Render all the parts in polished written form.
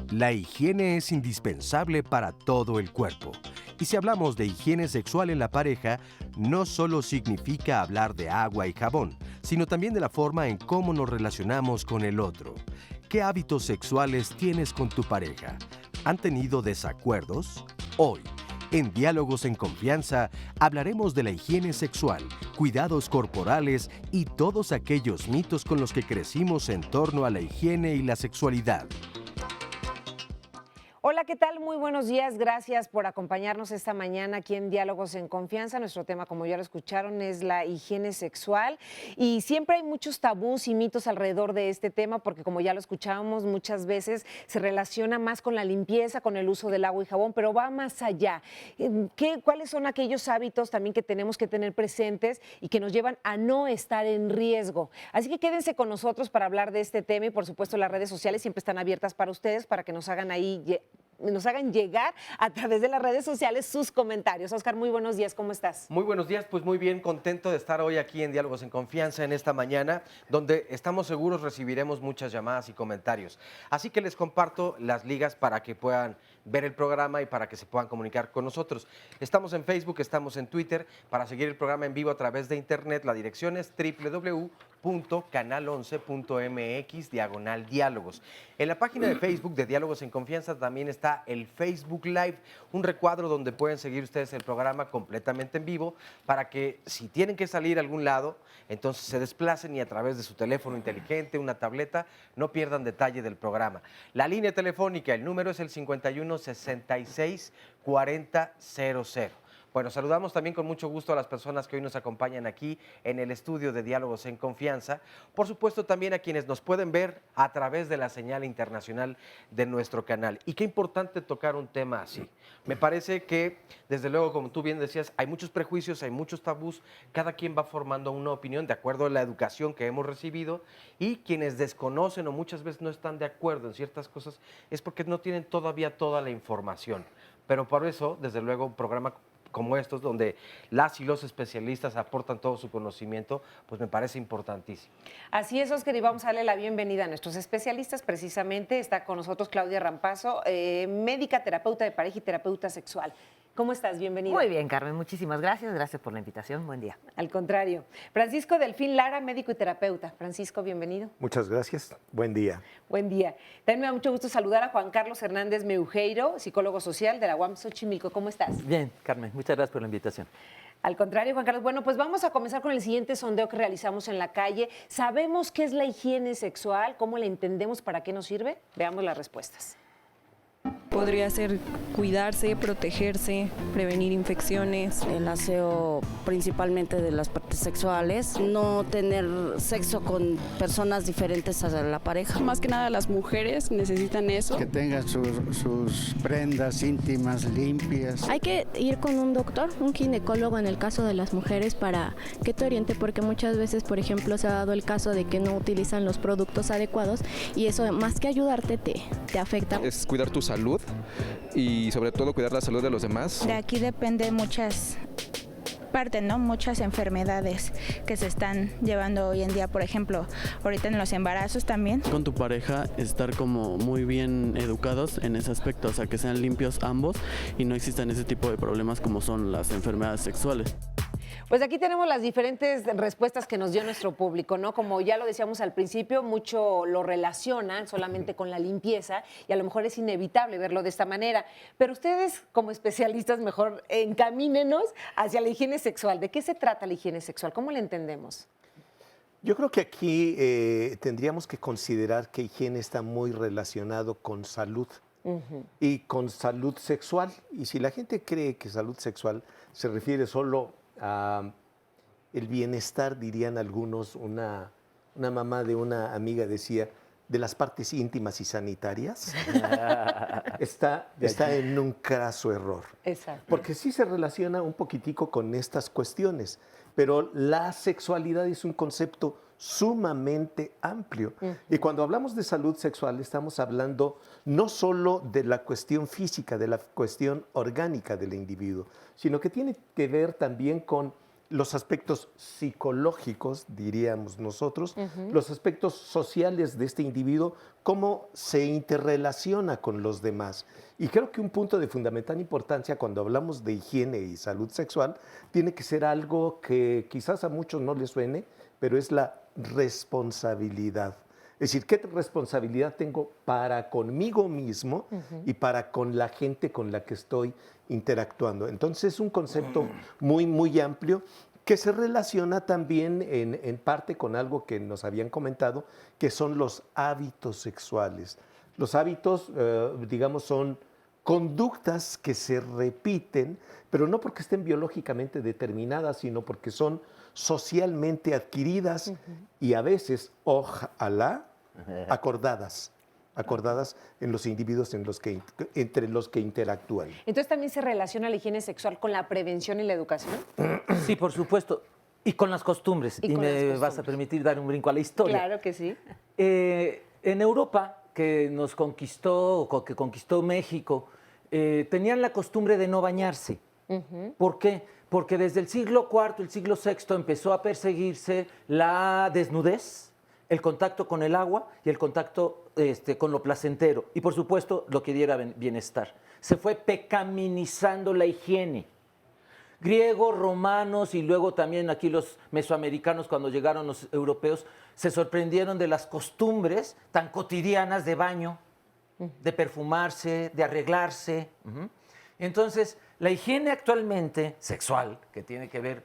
La higiene es indispensable para todo el cuerpo. Y si hablamos de higiene sexual en la pareja, no solo significa hablar de agua y jabón, sino también de la forma en cómo nos relacionamos con el otro. ¿Qué hábitos sexuales tienes con tu pareja? ¿Han tenido desacuerdos? Hoy, en Diálogos en Confianza, hablaremos de la higiene sexual, cuidados corporales y todos aquellos mitos con los que crecimos en torno a la higiene y la sexualidad. Hola, ¿qué tal? Muy buenos días. Gracias por acompañarnos esta mañana aquí en Diálogos en Confianza. Nuestro tema, como ya lo escucharon, es la higiene sexual. Y siempre hay muchos tabús y mitos alrededor de este tema porque, como ya lo escuchábamos, muchas veces se relaciona más con la limpieza, con el uso del agua y jabón, pero va más allá. ¿Cuáles son aquellos hábitos también que tenemos que tener presentes y que nos llevan a no estar en riesgo? Así que quédense con nosotros para hablar de este tema y, por supuesto, las redes sociales siempre están abiertas para ustedes, para que nos hagan llegar a través de las redes sociales sus comentarios. Oscar, muy buenos días, ¿cómo estás? Muy buenos días, pues muy bien, contento de estar hoy aquí en Diálogos en Confianza en esta mañana, donde estamos seguros recibiremos muchas llamadas y comentarios. Así que les comparto las ligas para que puedan ver el programa y para que se puedan comunicar con nosotros. Estamos en Facebook, estamos en Twitter. Para seguir el programa en vivo a través de internet, la dirección es www.canal11.mx/diálogos. En la página de Facebook de Diálogos en Confianza también está el Facebook Live, un recuadro donde pueden seguir ustedes el programa completamente en vivo para que si tienen que salir a algún lado, entonces se desplacen y a través de su teléfono inteligente, una tableta, no pierdan detalle del programa. La línea telefónica, el número es el 51 66 40 00. Bueno, saludamos también con mucho gusto a las personas que hoy nos acompañan aquí en el estudio de Diálogos en Confianza. Por supuesto, también a quienes nos pueden ver a través de la señal internacional de nuestro canal. Y qué importante tocar un tema así. Me parece que, desde luego, como tú bien decías, hay muchos prejuicios, hay muchos tabús. Cada quien va formando una opinión de acuerdo a la educación que hemos recibido y quienes desconocen o muchas veces no están de acuerdo en ciertas cosas es porque no tienen todavía toda la información. Pero por eso, desde luego, un programa como estos, donde las y los especialistas aportan todo su conocimiento, pues me parece importantísimo. Así es, Oscar, y vamos a darle la bienvenida a nuestros especialistas. Precisamente está con nosotros Claudia Rampazo, médica, terapeuta de pareja y terapeuta sexual. ¿Cómo estás? Bienvenida. Muy bien, Carmen, muchísimas gracias. Gracias por la invitación. Buen día. Al contrario. Francisco Delfín Lara, médico y terapeuta. Francisco, bienvenido. Muchas gracias. Buen día. Buen día. También me da mucho gusto saludar a Juan Carlos Hernández Meujeiro, psicólogo social de la UAM Xochimilco. ¿Cómo estás? Bien, Carmen, muchas gracias por la invitación. Al contrario, Juan Carlos. Bueno, pues vamos a comenzar con el siguiente sondeo que realizamos en la calle. ¿Sabemos qué es la higiene sexual? ¿Cómo la entendemos? ¿Para qué nos sirve? Veamos las respuestas. Podría ser cuidarse, protegerse, prevenir infecciones. El aseo principalmente de las partes sexuales, no tener sexo con personas diferentes a la pareja. Más que nada las mujeres necesitan eso. Que tengan sus prendas íntimas limpias. Hay que ir con un doctor, un ginecólogo en el caso de las mujeres para que te oriente, porque muchas veces, por ejemplo, se ha dado el caso de que no utilizan los productos adecuados y eso más que ayudarte te afecta. Es cuidar tu salud y sobre todo cuidar la salud de los demás. De aquí depende muchas partes, ¿no? Muchas enfermedades que se están llevando hoy en día, por ejemplo, ahorita en los embarazos también. Con tu pareja estar como muy bien educados en ese aspecto, o sea, que sean limpios ambos y no existan ese tipo de problemas como son las enfermedades sexuales. Pues aquí tenemos las diferentes respuestas que nos dio nuestro público, ¿no? Como ya lo decíamos al principio, mucho lo relacionan solamente con la limpieza y a lo mejor es inevitable verlo de esta manera. Pero ustedes, como especialistas, mejor encamínenos hacia la higiene sexual. ¿De qué se trata la higiene sexual? ¿Cómo la entendemos? Yo creo que aquí tendríamos que considerar que higiene está muy relacionado con salud y con salud sexual. Y si la gente cree que salud sexual se refiere solo el bienestar, dirían algunos. Una mamá de una amiga decía, de las partes íntimas y sanitarias, está en un craso error. Exacto. Porque sí se relaciona un poquitico con estas cuestiones, pero la sexualidad es un concepto sumamente amplio. Y cuando hablamos de salud sexual estamos hablando no solo de la cuestión física, de la cuestión orgánica del individuo, sino que tiene que ver también con los aspectos psicológicos, diríamos nosotros, los aspectos sociales de este individuo, cómo se interrelaciona con los demás. Y creo que un punto de fundamental importancia cuando hablamos de higiene y salud sexual tiene que ser algo que quizás a muchos no les suene, pero es la responsabilidad. Es decir, ¿qué responsabilidad tengo para conmigo mismo y para con la gente con la que estoy interactuando? Entonces es un concepto muy, muy amplio que se relaciona también en parte con algo que nos habían comentado, que son los hábitos sexuales. Los hábitos, digamos, son conductas que se repiten, pero no porque estén biológicamente determinadas, sino porque son socialmente adquiridas y a veces, ojalá, acordadas en los individuos entre los que interactúan. Entonces, ¿también se relaciona la higiene sexual con la prevención y la educación? Sí, por supuesto. Y con las costumbres. Y me vas a permitir dar un brinco a la historia. Claro que sí. En Europa, que nos conquistó, o que conquistó México, tenían la costumbre de no bañarse. ¿Por qué? Porque desde el siglo IV, el siglo VI, empezó a perseguirse la desnudez, el contacto con el agua y el contacto con lo placentero. Y, por supuesto, lo que diera bienestar. Se fue pecaminizando la higiene. Griegos, romanos y luego también aquí los mesoamericanos, cuando llegaron los europeos, se sorprendieron de las costumbres tan cotidianas de baño, de perfumarse, de arreglarse. Entonces, la higiene actualmente sexual, que tiene que ver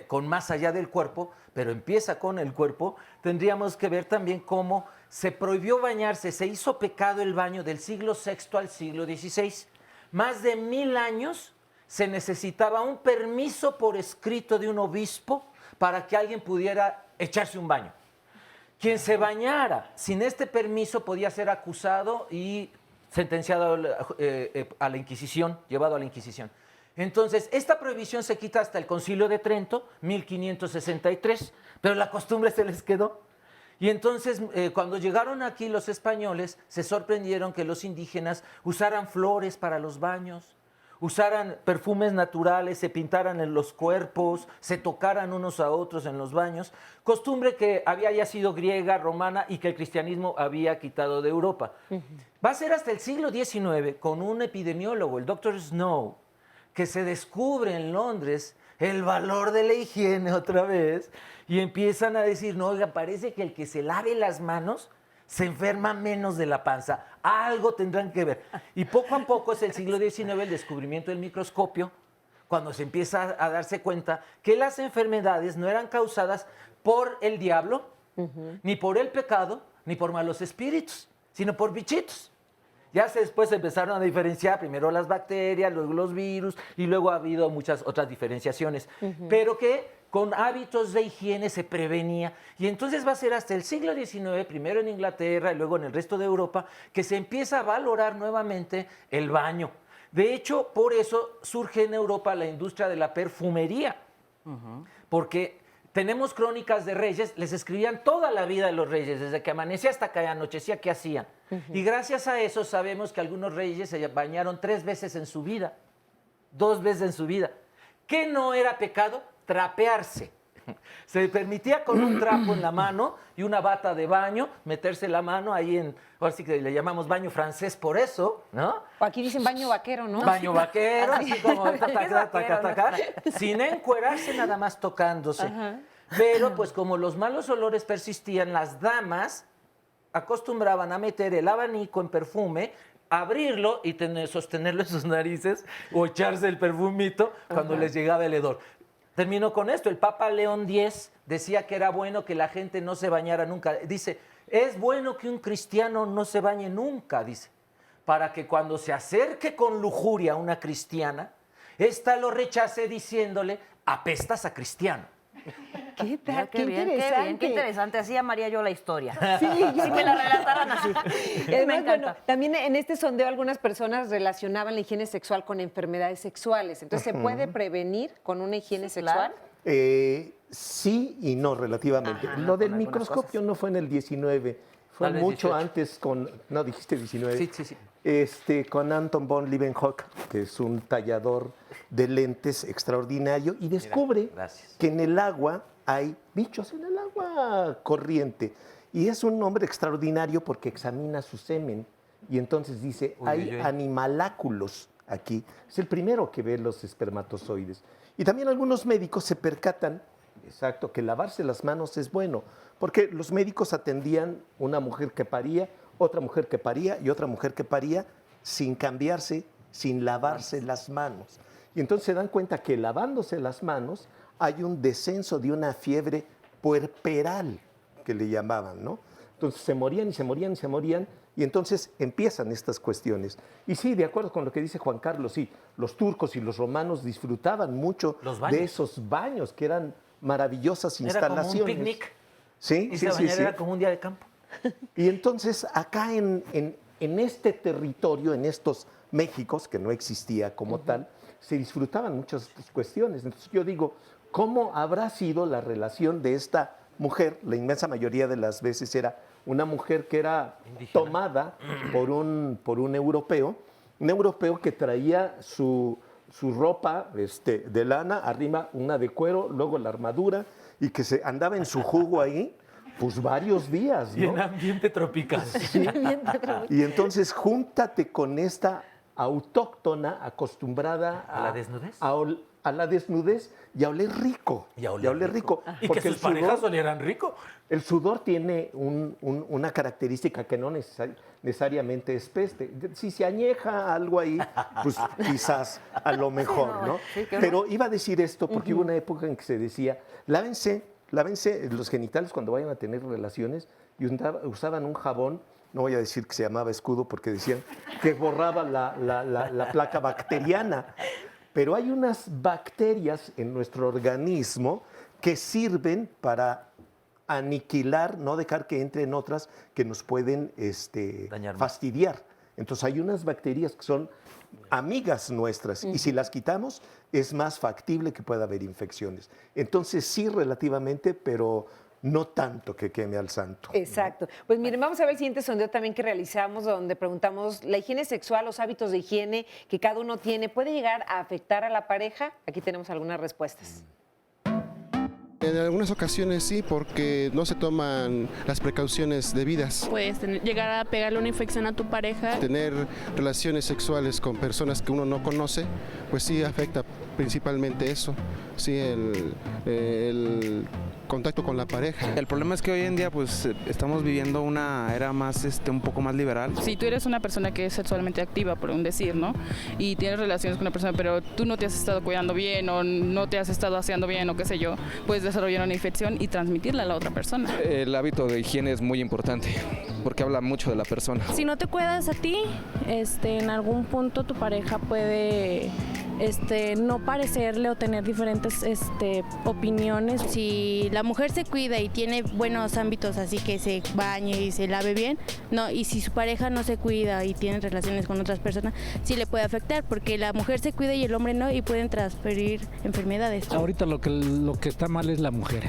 con más allá del cuerpo, pero empieza con el cuerpo, tendríamos que ver también cómo se prohibió bañarse, se hizo pecado el baño del siglo VI al siglo XVI. Más de 1000 años se necesitaba un permiso por escrito de un obispo para que alguien pudiera echarse un baño. Quien se bañara sin este permiso podía ser acusado y sentenciado a la Inquisición, llevado a la Inquisición. Entonces, esta prohibición se quita hasta el Concilio de Trento, 1563, pero la costumbre se les quedó. Y entonces, cuando llegaron aquí los españoles, se sorprendieron que los indígenas usaran flores para los baños, usaran perfumes naturales, se pintaran en los cuerpos, se tocaran unos a otros en los baños, costumbre que había ya sido griega, romana y que el cristianismo había quitado de Europa. Va a ser hasta el siglo XIX, con un epidemiólogo, el Dr. Snow, que se descubre en Londres el valor de la higiene otra vez y empiezan a decir, no, oiga, parece que el que se lave las manos se enferma menos de la panza. Algo tendrán que ver. Y poco a poco es el siglo XIX el descubrimiento del microscopio, cuando se empieza a darse cuenta que las enfermedades no eran causadas por el diablo, ni por el pecado, ni por malos espíritus, sino por bichitos. Ya después se empezaron a diferenciar, primero las bacterias, luego los virus, y luego ha habido muchas otras diferenciaciones. Pero que con hábitos de higiene se prevenía. Y entonces va a ser hasta el siglo XIX, primero en Inglaterra y luego en el resto de Europa, que se empieza a valorar nuevamente el baño. De hecho, por eso surge en Europa la industria de la perfumería. Porque tenemos crónicas de reyes, les escribían toda la vida de los reyes, desde que amanecía hasta que anochecía, ¿qué hacían? Y gracias a eso sabemos que algunos reyes se bañaron 3 veces en su vida, 2 veces en su vida. ¿Qué no era pecado? Trapearse. Se permitía con un trapo en la mano y una bata de baño meterse la mano ahí en, ahora sí que le llamamos baño francés por eso, ¿no? O aquí dicen baño vaquero, ¿no? Baño vaquero, así como sin encuerarse, nada más tocándose. Pero pues como los malos olores persistían, las damas acostumbraban a meter el abanico en perfume, abrirlo y sostenerlo en sus narices o echarse el perfumito cuando les llegaba el hedor. Termino con esto. El Papa León X decía que era bueno que la gente no se bañara nunca. Dice, es bueno que un cristiano no se bañe nunca, dice, para que cuando se acerque con lujuria a una cristiana, ésta lo rechace diciéndole, apestas a cristiano. ¿Qué tal? Mira, Qué bien, interesante. qué interesante. Así amaría yo la historia. Sí, si me la relataran así. Me Además, encanta. bueno, también en este sondeo algunas personas relacionaban la higiene sexual con enfermedades sexuales. Entonces, ¿se puede prevenir con una higiene sexual? Sí y no, relativamente. Ajá, Lo del con algunas microscopio no fue en el 19, fue Tal vez mucho 18. antes con... No, dijiste 19. Sí. Con Anton von Leeuwenhoek, que es un tallador de lentes extraordinario, y descubre que en el agua hay bichos, en el agua corriente. Y es un hombre extraordinario porque examina su semen y entonces dice, hay animaláculos aquí. Es el primero que ve los espermatozoides. Y también algunos médicos se percatan, exacto, que lavarse las manos es bueno, porque los médicos atendían una mujer que paría, otra mujer que paría y otra mujer que paría sin cambiarse, sin lavarse las manos. Y entonces se dan cuenta que lavándose las manos hay un descenso de una fiebre puerperal, que le llamaban, ¿no? Entonces se morían y se morían y se morían, y entonces empiezan estas cuestiones. Y sí, de acuerdo con lo que dice Juan Carlos, sí, los turcos y los romanos disfrutaban mucho de esos baños, que eran maravillosas instalaciones. Era como un picnic. Sí, Y sí, se sí. era como un día de campo. Y entonces acá en este territorio, en estos Méxicos, que no existía como tal, se disfrutaban muchas estas cuestiones. Entonces yo digo, ¿cómo habrá sido la relación de esta mujer? La inmensa mayoría de las veces era una mujer que era tomada por un europeo, que traía su ropa de lana, arriba una de cuero, luego la armadura, y que se andaba en su jugo ahí, pues varios días, ¿no? Y en ambiente tropical. Sí. Y entonces júntate con esta autóctona acostumbrada ¿A la desnudez? A la desnudez y a oler rico. Y a oler rico. Y que sus parejas olieran rico. El sudor tiene una característica que no necesariamente es peste. Si se añeja algo ahí, pues quizás a lo mejor, ¿no? Sí, que no. Pero iba a decir esto porque hubo una época en que se decía, lávense los genitales cuando vayan a tener relaciones, y usaban un jabón, no voy a decir que se llamaba escudo porque decían que borraba la placa bacteriana. Pero hay unas bacterias en nuestro organismo que sirven para aniquilar, no dejar que entren otras que nos pueden fastidiar. Entonces hay unas bacterias que son amigas nuestras y si las quitamos es más factible que pueda haber infecciones. Entonces sí, relativamente, pero no tanto que queme al santo. Exacto. Pues miren, vamos a ver el siguiente sondeo también que realizamos, donde preguntamos, ¿la higiene sexual, los hábitos de higiene que cada uno tiene, puede llegar a afectar a la pareja? Aquí tenemos algunas respuestas. En algunas ocasiones sí, porque no se toman las precauciones debidas. Puedes llegar a pegarle una infección a tu pareja. Tener relaciones sexuales con personas que uno no conoce, pues sí afecta principalmente eso, sí, el contacto con la pareja. El problema es que hoy en día pues estamos viviendo una era más un poco más liberal. Si tú eres una persona que es sexualmente activa, por un decir, ¿no? Y tienes relaciones con una persona, pero tú no te has estado cuidando bien o no te has estado aseando bien o qué sé yo, puedes desarrollar una infección y transmitirla a la otra persona. El hábito de higiene es muy importante porque habla mucho de la persona. Si no te cuidas a ti, en algún punto tu pareja puede no parecerle o tener diferentes opiniones. Si la mujer se cuida y tiene buenos ámbitos, así que se bañe y se lave bien, no, y si su pareja no se cuida y tiene relaciones con otras personas, sí le puede afectar, porque la mujer se cuida y el hombre no, y pueden transferir enfermedades. Ahorita lo que está mal es la mujer,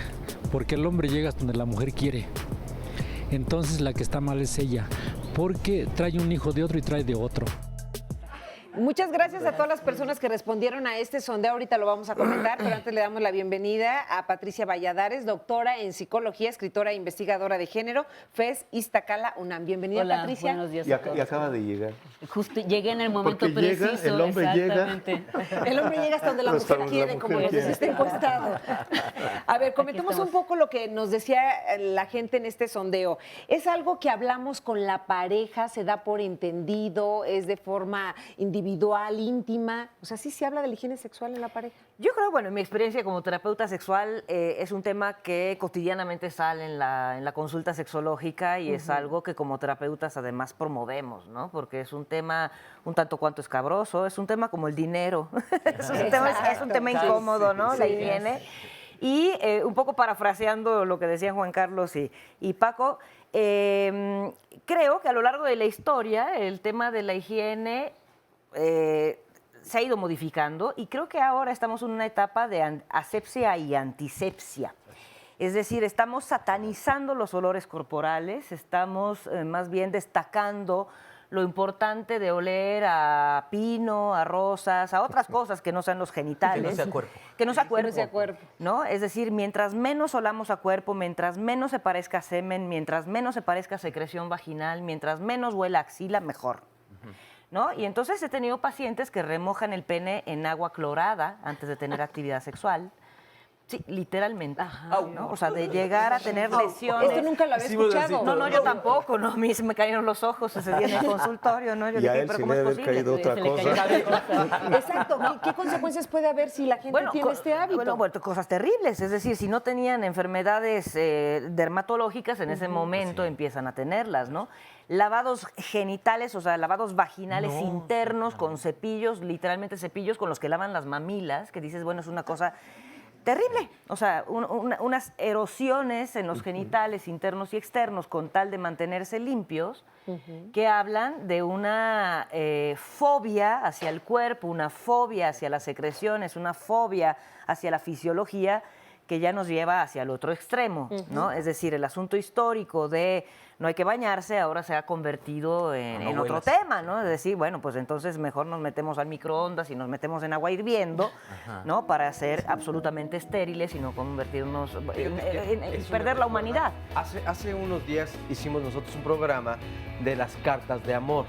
porque el hombre llega hasta donde la mujer quiere. Entonces la que está mal es ella, porque trae un hijo de otro y trae de otro. Muchas gracias a todas las personas que respondieron a este sondeo. Ahorita lo vamos a comentar, pero antes le damos la bienvenida a Patricia Valladares, doctora en psicología, escritora e investigadora de género, FES Iztacala UNAM. Bienvenida, Hola, Patricia. Buenos días Y a todos. acaba de llegar. Justo llegué en el momento Porque preciso. llega, el hombre exactamente. El hombre llega hasta donde la Hasta mujer donde la quiere, mujer como nos quiere. hiciste encuestado. A ver, comentemos un poco lo que nos decía la gente en este sondeo. ¿Es algo que hablamos con la pareja? ¿Se da por entendido? ¿Es de forma individual, íntima? O sea, ¿sí se habla de la higiene sexual en la pareja? Yo creo, bueno, en mi experiencia como terapeuta sexual es un tema que cotidianamente sale en la consulta sexológica y es algo que como terapeutas además promovemos, ¿no? Porque es un tema un tanto cuanto escabroso, es un tema como el dinero, es un tema incómodo, ¿no? Sí, la higiene. Y un poco parafraseando lo que decían Juan Carlos y Paco, creo que a lo largo de la historia el tema de la higiene se ha ido modificando y creo que ahora estamos en una etapa de asepsia y antisepsia. Es decir, estamos satanizando los olores corporales, estamos más bien destacando lo importante de oler a pino, a rosas, a otras cosas que no sean los genitales. Que no sea cuerpo. Que no sea cuerpo. Que no sea cuerpo. ¿No? Es decir, mientras menos olamos a cuerpo, mientras menos se parezca a semen, mientras menos se parezca a secreción vaginal, mientras menos huela a axila, mejor. ¿No? Y entonces he tenido pacientes que remojan el pene en agua clorada antes de tener actividad sexual. Sí, literalmente. ¿No? O sea, de llegar a tener lesiones. Esto nunca lo había escuchado. No, yo tampoco, ¿no? A mí se me cayeron los ojos ese día en el consultorio, ¿no? Yo y a dije, él pero sí ¿cómo le es debe haber posible? caído otra cosa. Exacto. ¿Qué consecuencias puede haber si la gente tiene este hábito? Bueno, cosas terribles. Es decir, si no tenían enfermedades dermatológicas, en ese momento empiezan a tenerlas, ¿no? Lavados genitales, o sea, lavados vaginales internos con cepillos, literalmente cepillos con los que lavan las mamilas, que dices, bueno, es una cosa terrible. O sea, unas erosiones en los genitales internos y externos con tal de mantenerse limpios, que hablan de una fobia hacia el cuerpo, una fobia hacia las secreciones, una fobia hacia la fisiología que ya nos lleva hacia el otro extremo, ¿no? Es decir, el asunto histórico de no hay que bañarse ahora se ha convertido en otro tema, ¿no? Es decir, bueno, pues entonces mejor nos metemos al microondas y nos metemos en agua hirviendo, ¿no? Para ser absolutamente estériles y no convertirnos en perder la humanidad. Hace unos días hicimos nosotros un programa de las cartas de amor.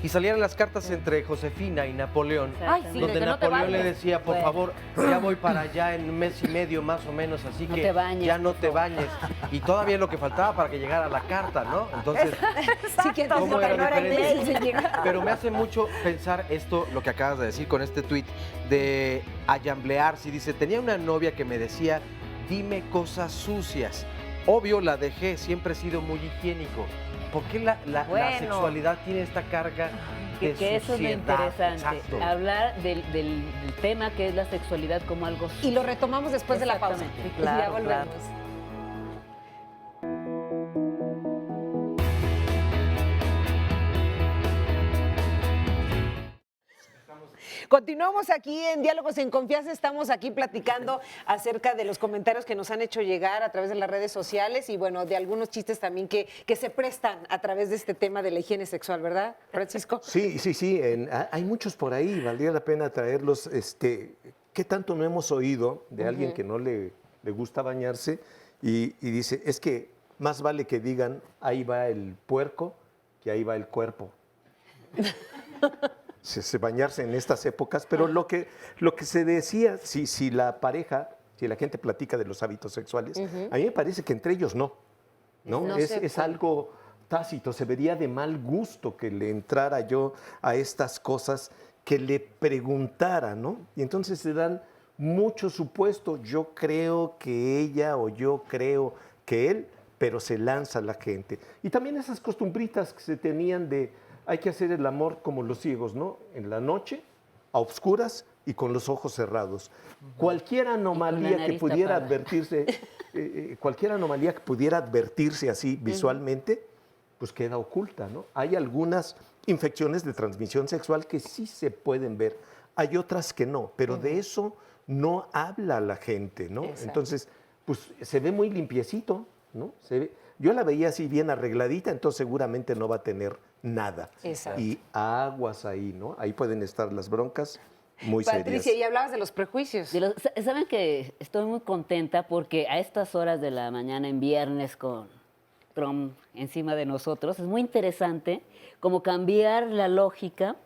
Y salían las cartas entre Josefina y Napoleón, donde Napoleón le decía, por favor, ya voy para allá en un mes y medio más o menos, así que ya no te bañes. Y todavía es lo que faltaba para que llegara la carta, ¿no? Entonces, ¿cómo era diferente? Pero me hace mucho pensar esto, lo que acabas de decir con este tuit de ayamblearse. Y dice, tenía una novia que me decía, dime cosas sucias. Obvio, la dejé, siempre he sido muy higiénico. ¿Por qué la sexualidad tiene esta carga de que eso es lo suciedad? interesante, Exacto. hablar del tema que es la sexualidad como algo Y lo retomamos después de la pausa. Claro, ya volvemos. Continuamos aquí en Diálogos en Confianza, estamos aquí platicando acerca de los comentarios que nos han hecho llegar a través de las redes sociales y bueno, de algunos chistes también que se prestan a través de este tema de la higiene sexual, ¿verdad, Francisco? Sí. Hay muchos por ahí, valdría la pena traerlos. ¿Qué tanto no hemos oído de alguien que no le gusta bañarse y dice, es que más vale que digan, ahí va el puerco, que ahí va el cuerpo? Bañarse en estas épocas, pero lo que se decía, si la pareja, si la gente platica de los hábitos sexuales, a mí me parece que entre ellos no es algo tácito, se vería de mal gusto que le entrara yo a estas cosas, que le preguntara, ¿no? Y entonces se dan muchos supuestos, yo creo que ella o yo creo que él, pero se lanza la gente. Y también esas costumbritas que se tenían de hay que hacer el amor como los ciegos, ¿no? En la noche, a oscuras y con los ojos cerrados. Cualquier anomalía que pudiera advertirse, así visualmente, pues queda oculta, ¿no? Hay algunas infecciones de transmisión sexual que sí se pueden ver, hay otras que no, pero de eso no habla la gente, ¿no? Exacto. Entonces, pues se ve muy limpiecito, ¿no? Yo la veía así bien arregladita, entonces seguramente no va a tener nada. Exacto. Y aguas ahí, ¿no? Ahí pueden estar las broncas muy serias. Patricia, y hablabas de los prejuicios. Saben que estoy muy contenta porque a estas horas de la mañana en viernes con Trump encima de nosotros, es muy interesante como cambiar la lógica.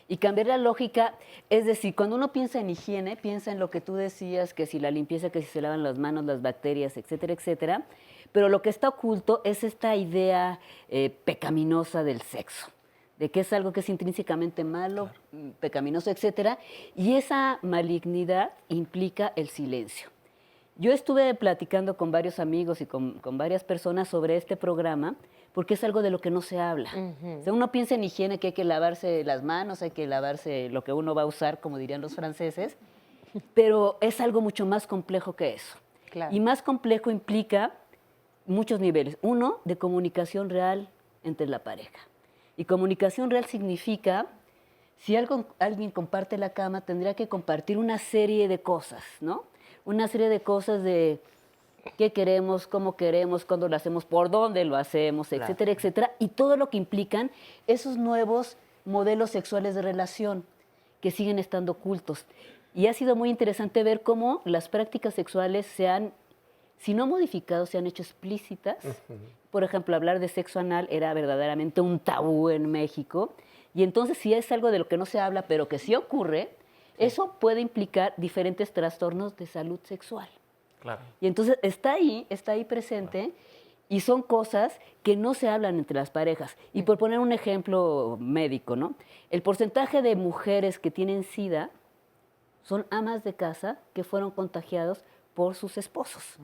Y cambiar la lógica, es decir, cuando uno piensa en higiene, piensa en lo que tú decías, que si la limpieza, que si se lavan las manos, las bacterias, etcétera, etcétera. Pero lo que está oculto es esta idea pecaminosa del sexo, de que es algo que es intrínsecamente malo, pecaminoso, etcétera. Y esa malignidad implica el silencio. Yo estuve platicando con varios amigos y con varias personas sobre este programa, porque es algo de lo que no se habla. O sea, uno piensa en higiene, que hay que lavarse las manos, hay que lavarse lo que uno va a usar, como dirían los franceses, pero es algo mucho más complejo que eso. Claro. Y más complejo implica muchos niveles. Uno, de comunicación real entre la pareja. Y comunicación real significa, si alguien comparte la cama, tendría que compartir una serie de cosas, ¿no? Una serie de cosas de qué queremos, cómo queremos, cuándo lo hacemos, por dónde lo hacemos, etcétera, etcétera. Y todo lo que implican esos nuevos modelos sexuales de relación que siguen estando ocultos. Y ha sido muy interesante ver cómo las prácticas sexuales se han, si no modificado, se han hecho explícitas. Por ejemplo, hablar de sexo anal era verdaderamente un tabú en México. Y entonces, si es algo de lo que no se habla, pero que sí ocurre, eso puede implicar diferentes trastornos de salud sexual. Claro. Y entonces está ahí presente, y son cosas que no se hablan entre las parejas. Y por poner un ejemplo médico, ¿no? El porcentaje de mujeres que tienen SIDA son amas de casa que fueron contagiados por sus esposos.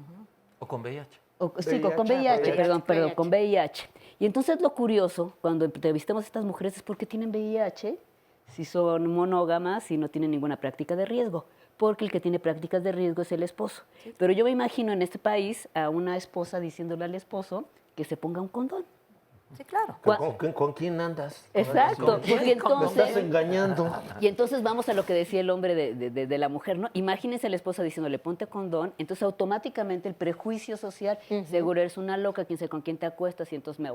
O con VIH. Sí, con VIH, perdón, con VIH. Y entonces lo curioso, cuando entrevistamos a estas mujeres, es por qué tienen VIH, si son monógamas y no tienen ninguna práctica de riesgo. Porque el que tiene prácticas de riesgo es el esposo. Pero yo me imagino en este país a una esposa diciéndole al esposo que se ponga un condón. Sí, claro. ¿Con quién andas? Exacto, porque entonces... Me estás engañando. Y entonces vamos a lo que decía el hombre de la mujer, ¿no? Imagínense a la esposa diciéndole, ponte condón, entonces automáticamente el prejuicio social, seguro eres una loca, quién sabe con quién te acuestas, y entonces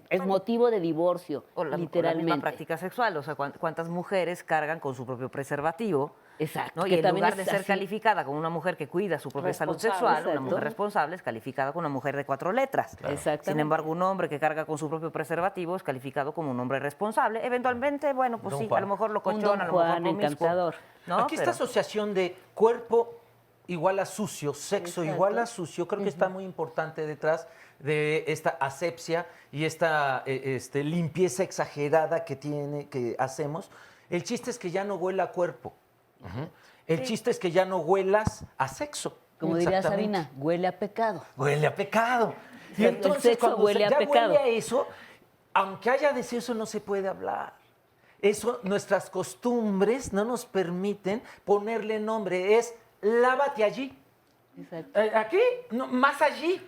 es motivo de divorcio, literalmente. O la misma práctica sexual, o sea, ¿cuántas mujeres cargan con su propio preservativo? Exacto. ¿No? Y en lugar de ser calificada como una mujer que cuida su propia salud sexual, una mujer responsable es calificada como una mujer de 4 letras. Claro. Sin embargo, un hombre que carga con su propio preservativo es calificado como un hombre responsable. Eventualmente, bueno, pues sí, a lo mejor lo cochón, a lo mejor promiscuo, ¿no? Aquí esta asociación de cuerpo igual a sucio, sexo igual a sucio, creo que está muy importante detrás de esta asepsia y esta limpieza exagerada que hacemos. El chiste es que ya no huela a cuerpo. El chiste es que ya no huelas a sexo. Como diría Sabina, huele a pecado. Huele a pecado. Y El entonces sexo cuando huele a ya pecado. huele a eso, aunque haya deseo, eso no se puede hablar. Eso, nuestras costumbres no nos permiten ponerle nombre. Es lávate allí. Exacto. ¿Aquí? No, más allí.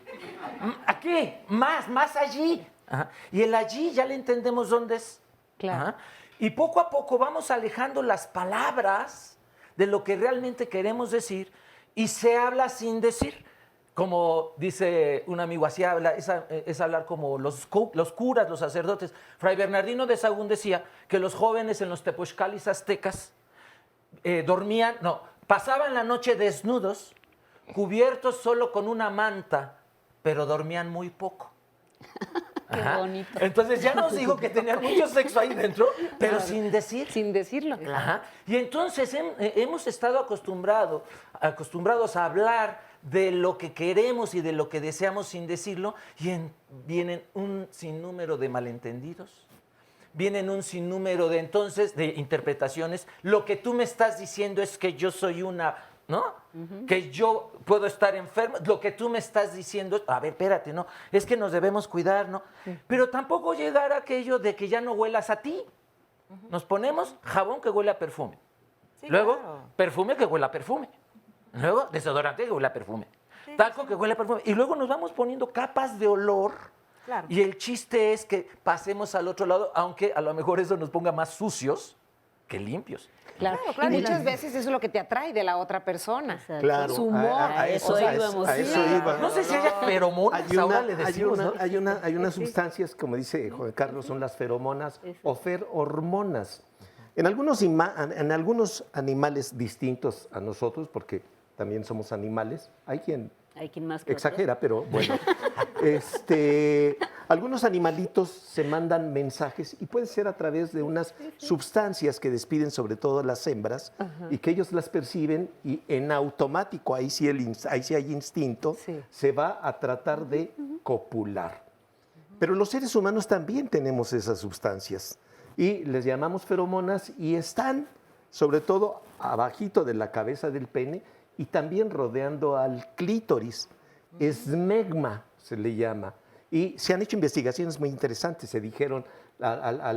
Aquí, más allí. Ajá. Y el allí ya le entendemos dónde es. Claro. Ajá. Y poco a poco vamos alejando las palabras de lo que realmente queremos decir y se habla sin decir. Como dice un amigo, así habla, es hablar como los curas, los sacerdotes. Fray Bernardino de Sahagún decía que los jóvenes en los tepochcalis aztecas pasaban la noche desnudos, cubiertos solo con una manta, pero dormían muy poco. Qué bonito. Entonces ya nos dijo que tenían mucho sexo ahí dentro, pero Claro. sin decir. Sin decirlo. Ajá. Y entonces hemos estado acostumbrados a hablar de lo que queremos y de lo que deseamos sin decirlo, y vienen un sinnúmero de malentendidos, vienen un sinnúmero de interpretaciones. Lo que tú me estás diciendo es que yo soy una... ¿no? Que yo puedo estar enfermo. Lo que tú me estás diciendo, a ver, espérate, ¿no? Es que nos debemos cuidar, ¿no? Pero tampoco llegar a aquello de que ya no huelas a ti. Nos ponemos jabón que huele a perfume. Luego, perfume que huele a perfume. Luego, desodorante que huele a perfume. Talco que huele a perfume. Y luego nos vamos poniendo capas de olor. Claro. Y el chiste es que pasemos al otro lado, aunque a lo mejor eso nos ponga más sucios que limpios. Claro. Y muchas veces eso es lo que te atrae de la otra persona. Claro, Su humor. a eso iba. No sé si haya feromonas, ahora le decimos, ¿no? Hay unas sustancias, como dice Juan Carlos, son las feromonas o ferormonas. En algunos animales distintos a nosotros, porque también somos animales, hay quien más que exagera, pero bueno. Algunos animalitos se mandan mensajes y puede ser a través de unas sustancias que despiden sobre todo las hembras y que ellos las perciben y en automático, ahí sí hay instinto, se va a tratar de copular. Pero los seres humanos también tenemos esas sustancias y les llamamos feromonas y están sobre todo abajito de la cabeza del pene y también rodeando al clítoris. Esmegma se le llama. Y se han hecho investigaciones muy interesantes. Se dijeron a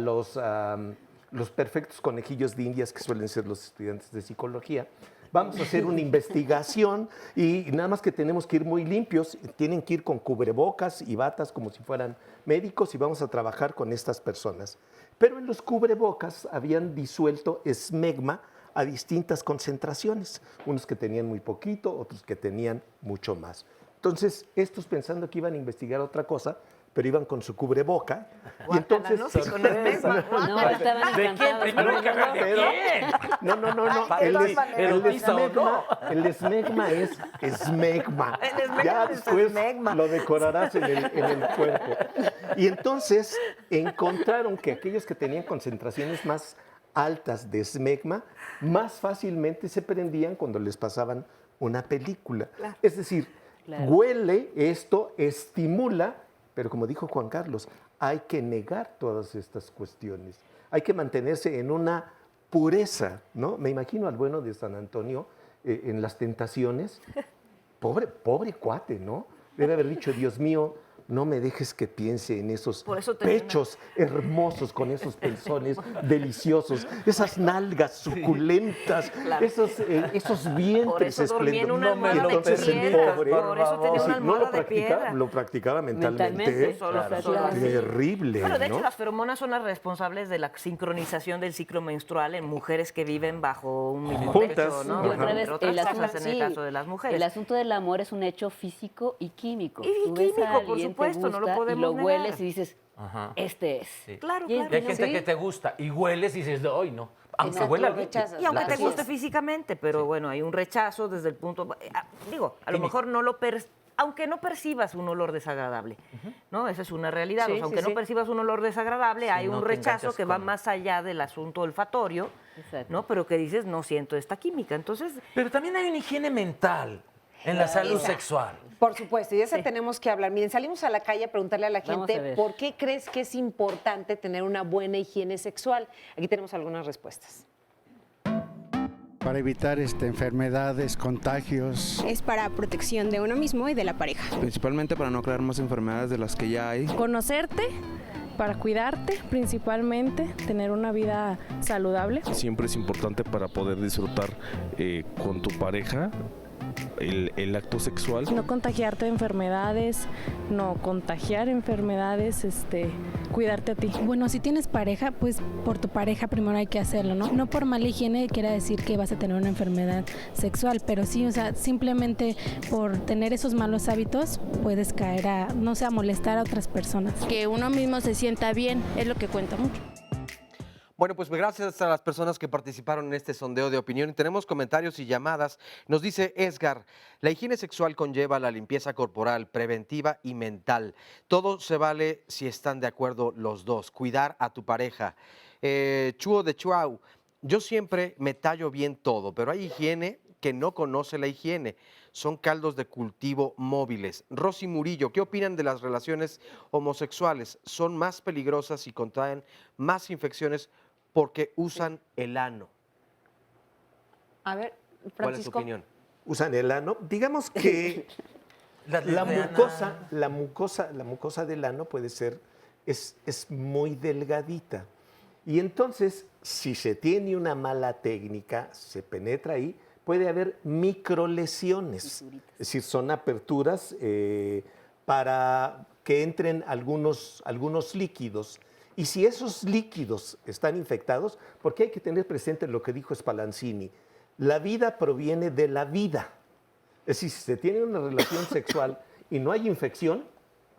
los perfectos conejillos de indias que suelen ser los estudiantes de psicología. Vamos a hacer una investigación y nada más que tenemos que ir muy limpios, tienen que ir con cubrebocas y batas como si fueran médicos y vamos a trabajar con estas personas. Pero en los cubrebocas habían disuelto esmegma a distintas concentraciones, unos que tenían muy poquito, otros que tenían mucho más. Entonces, estos pensando que iban a investigar otra cosa, pero iban con su cubreboca. Y entonces, ¿no? Sí, con esmegma. No, estaban ¿De quién? Primero que hablar de quién. El esmegma es esmegma. El esmegma Ya es después esmegma. lo decorarás en el cuerpo. Y entonces encontraron que aquellos que tenían concentraciones más altas de esmegma, más fácilmente se prendían cuando les pasaban una película. Claro. Es decir, huele, esto estimula, pero como dijo Juan Carlos, hay que negar todas estas cuestiones. Hay que mantenerse en una pureza, ¿no? Me imagino al bueno de San Antonio en las tentaciones. Pobre cuate, ¿no? Debe haber dicho, Dios mío, no me dejes que piense en esos pechos hermosos con esos pezones deliciosos, esas nalgas suculentas, esos vientres espléndidos. No me lo permitas, por eso tenía una almohada de piedra. Lo practicaba mentalmente. Terrible. Pero de hecho ¿no? las feromonas son las responsables de la sincronización del ciclo menstrual en mujeres que viven bajo un mismo techo, ¿no? Y otra vez, otras cosas en el caso de las mujeres. El asunto del amor es un hecho físico y químico. Y químico, por supuesto, no lo podemos y lo negar. hueles y dices, Ajá. este es. Sí. Claro, Y hay gente que te gusta y hueles y dices, ¡ay, no! Aunque huela bien. Y aunque te guste físicamente, pero bueno, hay un rechazo desde el punto... Digo, a lo mejor no lo... aunque no percibas un olor desagradable, ¿no? Esa es una realidad. Sí, o sea, aunque no percibas un olor desagradable, hay un rechazo que va más allá del asunto olfatorio, ¿no? Pero que dices, no siento esta química. Entonces... Pero también hay una higiene mental en la salud sexual. Por supuesto, y de eso tenemos que hablar. Miren, salimos a la calle a preguntarle a la gente por qué crees que es importante tener una buena higiene sexual. Aquí tenemos algunas respuestas. Para evitar enfermedades, contagios. Es para protección de uno mismo y de la pareja. Principalmente para no crear más enfermedades de las que ya hay. Conocerte, para cuidarte principalmente, tener una vida saludable. Siempre es importante para poder disfrutar con tu pareja el acto sexual. No contagiarte de enfermedades, no contagiar enfermedades, cuidarte a ti. Bueno, si tienes pareja, pues por tu pareja primero hay que hacerlo, ¿no? No por mala higiene quiere decir que vas a tener una enfermedad sexual, pero sí, o sea, simplemente por tener esos malos hábitos puedes caer a, no sé, a molestar a otras personas. Que uno mismo se sienta bien es lo que cuenta mucho. Bueno, pues gracias a las personas que participaron en este sondeo de opinión. Tenemos comentarios y llamadas. Nos dice Edgar, la higiene sexual conlleva la limpieza corporal, preventiva y mental. Todo se vale si están de acuerdo los dos. Cuidar a tu pareja. Chuo de Chuau, yo siempre me tallo bien todo, pero hay higiene que no conoce la higiene. Son caldos de cultivo móviles. Rosy Murillo, ¿qué opinan de las relaciones homosexuales? Son más peligrosas y contraen más infecciones porque usan el ano. A ver, Francisco. ¿Cuál es tu opinión? Usan el ano. Digamos que la mucosa del ano puede ser, es muy delgadita. Y entonces, si se tiene una mala técnica, se penetra ahí, puede haber microlesiones. Es decir, son aperturas para que entren algunos líquidos. Y si esos líquidos están infectados, porque hay que tener presente lo que dijo Spallanzini, la vida proviene de la vida. Es decir, si se tiene una relación sexual y no hay infección,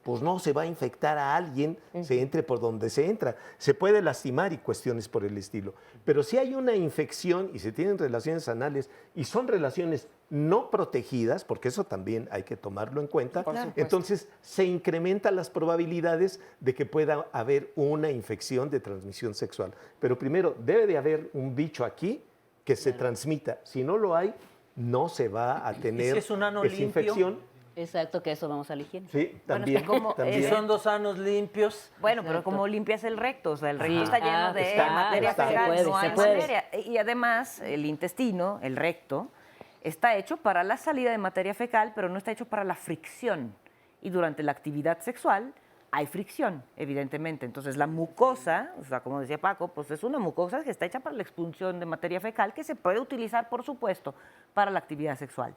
pues no se va a infectar a alguien, se entre por donde se entra. Se puede lastimar y cuestiones por el estilo. Pero si hay una infección y se tienen relaciones anales y son relaciones no protegidas, porque eso también hay que tomarlo en cuenta, entonces se incrementan las probabilidades de que pueda haber una infección de transmisión sexual. Pero primero, debe de haber un bicho aquí que se transmita. Si no lo hay, no se va a tener es un ano esa limpio? infección. Exacto, que eso vamos a la higiene. Sí, también. Si son dos anos limpios. Bueno, pero como limpias el recto, o sea, el recto está lleno de materia está, fecal, no hay se puede. materia. Y además, el intestino, el recto, está hecho para la salida de materia fecal, pero no está hecho para la fricción. Y durante la actividad sexual hay fricción, evidentemente. Entonces, la mucosa, o sea, como decía Paco, pues es una mucosa que está hecha para la expulsión de materia fecal, que se puede utilizar, por supuesto, para la actividad sexual.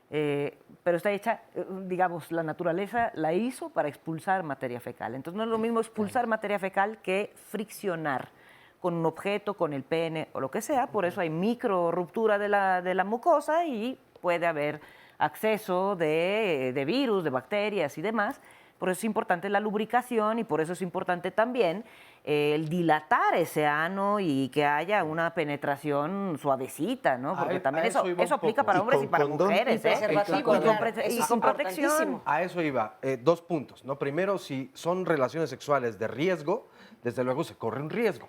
Pero está hecha, digamos, la naturaleza la hizo para expulsar materia fecal. Entonces, no es lo mismo expulsar materia fecal que friccionar con un objeto, con el pene o lo que sea. Por eso hay micro ruptura de la mucosa y puede haber acceso de virus, de bacterias y demás. Por eso es importante la lubricación y por eso es importante también el dilatar ese ano y que haya una penetración suavecita, ¿no? Porque también eso aplica para hombres y para mujeres, ¿eh? Y con protección. A eso iba. 2 puntos, ¿no? Primero, si son relaciones sexuales de riesgo, desde luego se corre un riesgo.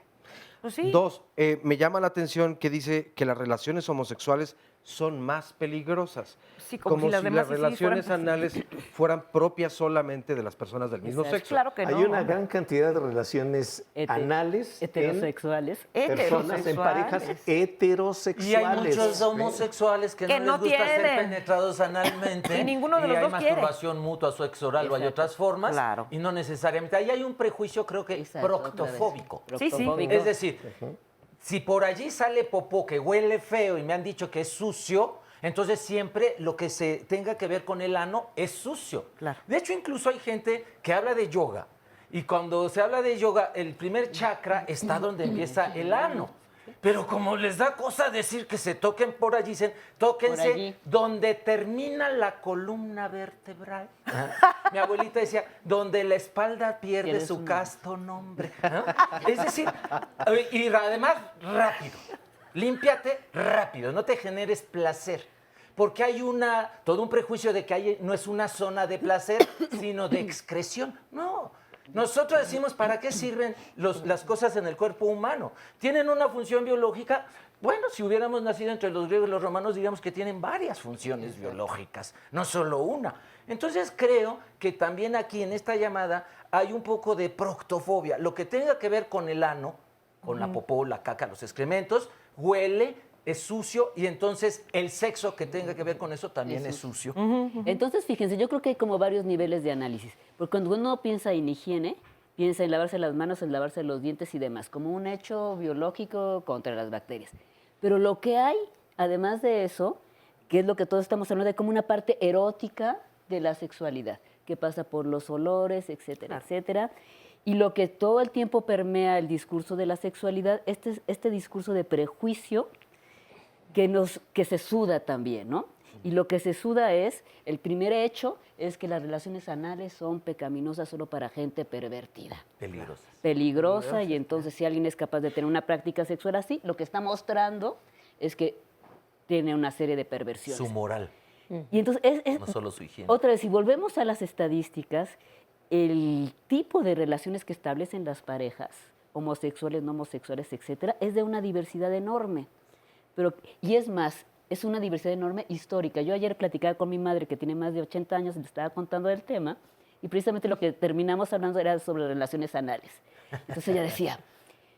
Pues sí. 2, me llama la atención que dice que las relaciones homosexuales son más peligrosas. Sí, como si las relaciones anales fueran propias solamente de las personas del mismo sexo. Claro que no. Hay una gran cantidad de relaciones anales heterosexuales. Personas en parejas heterosexuales. Y hay muchos homosexuales que no les gusta ser penetrados analmente. Y ninguno de los dos quiere. Hay masturbación mutua, sexo oral o hay otras formas. Claro. Y no necesariamente. Ahí hay un prejuicio, creo que proctofóbico. Sí, sí. Es decir, si por allí sale popó que huele feo y me han dicho que es sucio, entonces siempre lo que se tenga que ver con el ano es sucio. Claro. De hecho, incluso hay gente que habla de yoga y cuando se habla de yoga, el primer chakra está donde empieza el ano. Pero como les da cosa decir que se toquen por allí, dicen, tóquense donde termina la columna vertebral. Mi abuelita decía, donde la espalda pierde su casto nombre. ¿No? Es decir, y además rápido, límpiate rápido, no te generes placer. Porque hay todo un prejuicio de que no es una zona de placer, sino de excreción. No. Nosotros decimos, ¿para qué sirven las cosas en el cuerpo humano? ¿Tienen una función biológica? Bueno, si hubiéramos nacido entre los griegos y los romanos, diríamos que tienen varias funciones biológicas, no solo una. Entonces creo que también aquí en esta llamada hay un poco de proctofobia. Lo que tenga que ver con el ano, con la popó, la caca, los excrementos, huele, es sucio y entonces el sexo que tenga que ver con eso también es sucio. Entonces, fíjense, yo creo que hay como varios niveles de análisis. Porque cuando uno piensa en higiene, piensa en lavarse las manos, en lavarse los dientes y demás, como un hecho biológico contra las bacterias. Pero lo que hay, además de eso, que es lo que todos estamos hablando de como una parte erótica de la sexualidad, que pasa por los olores, etcétera, etcétera. Y lo que todo el tiempo permea el discurso de la sexualidad, este discurso de prejuicio que se suda también, ¿no? Y lo que se suda es, el primer hecho es que las relaciones anales son pecaminosas solo para gente pervertida. Peligrosa, y entonces si alguien es capaz de tener una práctica sexual así, lo que está mostrando es que tiene una serie de perversiones. Su moral. Y entonces no solo su higiene. Otra vez, si volvemos a las estadísticas, el tipo de relaciones que establecen las parejas, homosexuales, no homosexuales, etcétera, es de una diversidad enorme. Y es más, es una diversidad enorme histórica. Yo ayer platicaba con mi madre, que tiene más de 80 años, y le estaba contando del tema, y precisamente lo que terminamos hablando era sobre relaciones anales. Entonces ella decía,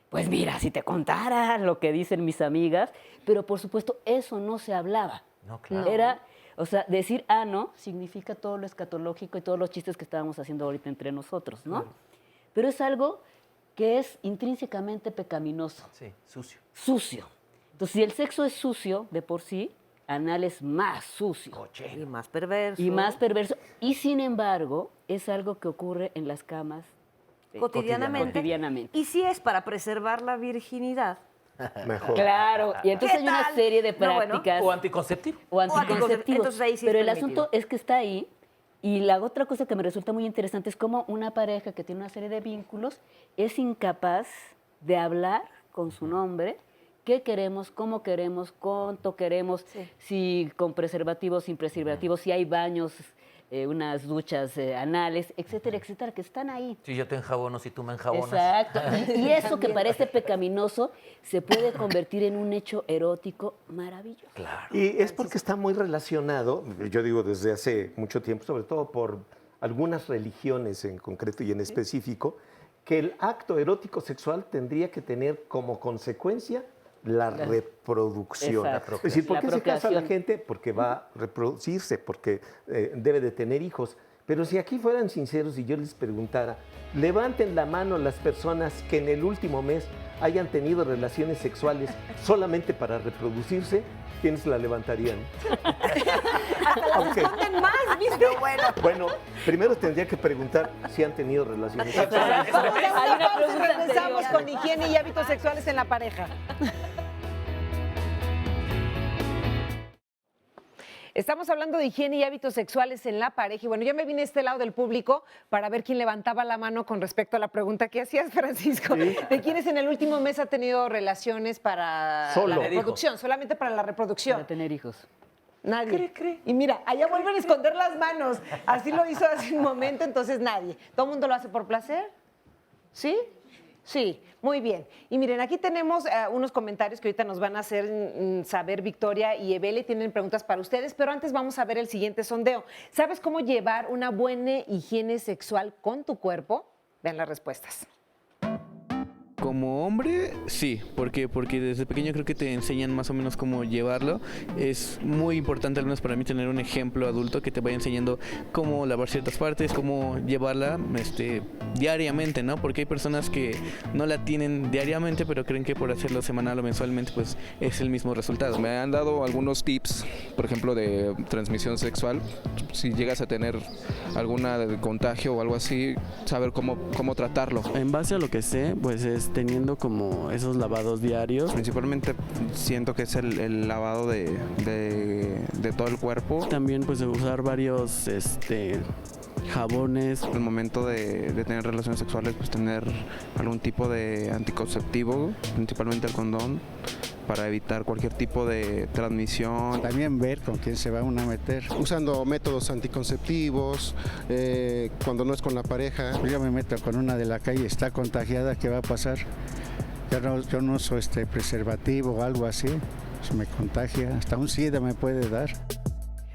pues mira, si te contara lo que dicen mis amigas, pero por supuesto eso no se hablaba. No, claro. O sea, decir ano significa todo lo escatológico y todos los chistes que estábamos haciendo ahorita entre nosotros, ¿no? Pero es algo que es intrínsecamente pecaminoso. Sí, sucio. Sucio. Entonces, si el sexo es sucio de por sí, anal es más sucio. Cochino. Y más perverso. Y más perverso. Y sin embargo, es algo que ocurre en las camas cotidianamente. Y si es para preservar la virginidad. Mejor. Claro, y entonces hay una serie de prácticas. O anticonceptivo. O anticonceptivos. Entonces ahí sí pero es el asunto es que está ahí. Y la otra cosa que me resulta muy interesante es cómo una pareja que tiene una serie de vínculos es incapaz de hablar con su nombre qué queremos, cómo queremos, cuánto queremos, si con preservativos, sin preservativos, si hay baños, unas duchas anales, etcétera, etcétera, que están ahí. Si yo te enjabono, si tú me enjabonas. Exacto. Y eso que parece pecaminoso se puede convertir en un hecho erótico maravilloso. Claro. Y es porque está muy relacionado, yo digo desde hace mucho tiempo, sobre todo por algunas religiones en concreto y en específico, que el acto erótico sexual tendría que tener como consecuencia la reproducción. Exacto. Es decir, ¿por qué se casa la gente? Porque va a reproducirse, porque debe de tener hijos. Pero si aquí fueran sinceros y yo les preguntara, levanten la mano las personas que en el último mes hayan tenido relaciones sexuales solamente para reproducirse, ¿quiénes la levantarían? Hasta la responden más, ¿viste? Bueno, primero tendría que preguntar si han tenido relaciones sexuales. Vamos a una pausa y regresamos con higiene y hábitos sexuales en la pareja. Estamos hablando de higiene y hábitos sexuales en la pareja. Y bueno, yo me vine a este lado del público para ver quién levantaba la mano con respecto a la pregunta que hacías, Francisco. Sí. ¿De quiénes en el último mes ha tenido relaciones para la reproducción? Solamente para la reproducción. Para tener hijos. Nadie. Y mira, allá vuelven a esconder las manos. Así lo hizo hace un momento, entonces nadie. ¿Todo el mundo lo hace por placer? ¿Sí? Sí, muy bien. Y miren, aquí tenemos unos comentarios que ahorita nos van a hacer saber Victoria y Evele. Tienen preguntas para ustedes, pero antes vamos a ver el siguiente sondeo. ¿Sabes cómo llevar una buena higiene sexual con tu cuerpo? Vean las respuestas. Como hombre, sí, porque desde pequeño creo que te enseñan más o menos cómo llevarlo. Es muy importante, al menos para mí, tener un ejemplo adulto que te vaya enseñando cómo lavar ciertas partes, cómo llevarla diariamente, ¿no? Porque hay personas que no la tienen diariamente, pero creen que por hacerlo semanal o mensualmente, pues es el mismo resultado. Me han dado algunos tips, por ejemplo, de transmisión sexual. Si llegas a tener alguna de contagio o algo así, saber cómo tratarlo. En base a lo que sé, pues es teniendo como esos lavados diarios. Principalmente siento que es el lavado de todo el cuerpo. También pues de usar varios jabones. Al momento de tener relaciones sexuales, pues tener algún tipo de anticonceptivo, principalmente el condón, para evitar cualquier tipo de transmisión. También ver con quién se va uno a meter. Usando métodos anticonceptivos, cuando no es con la pareja. Yo me meto con una de la calle, está contagiada, ¿qué va a pasar? Yo no uso preservativo o algo así, pues me contagia, hasta un SIDA me puede dar.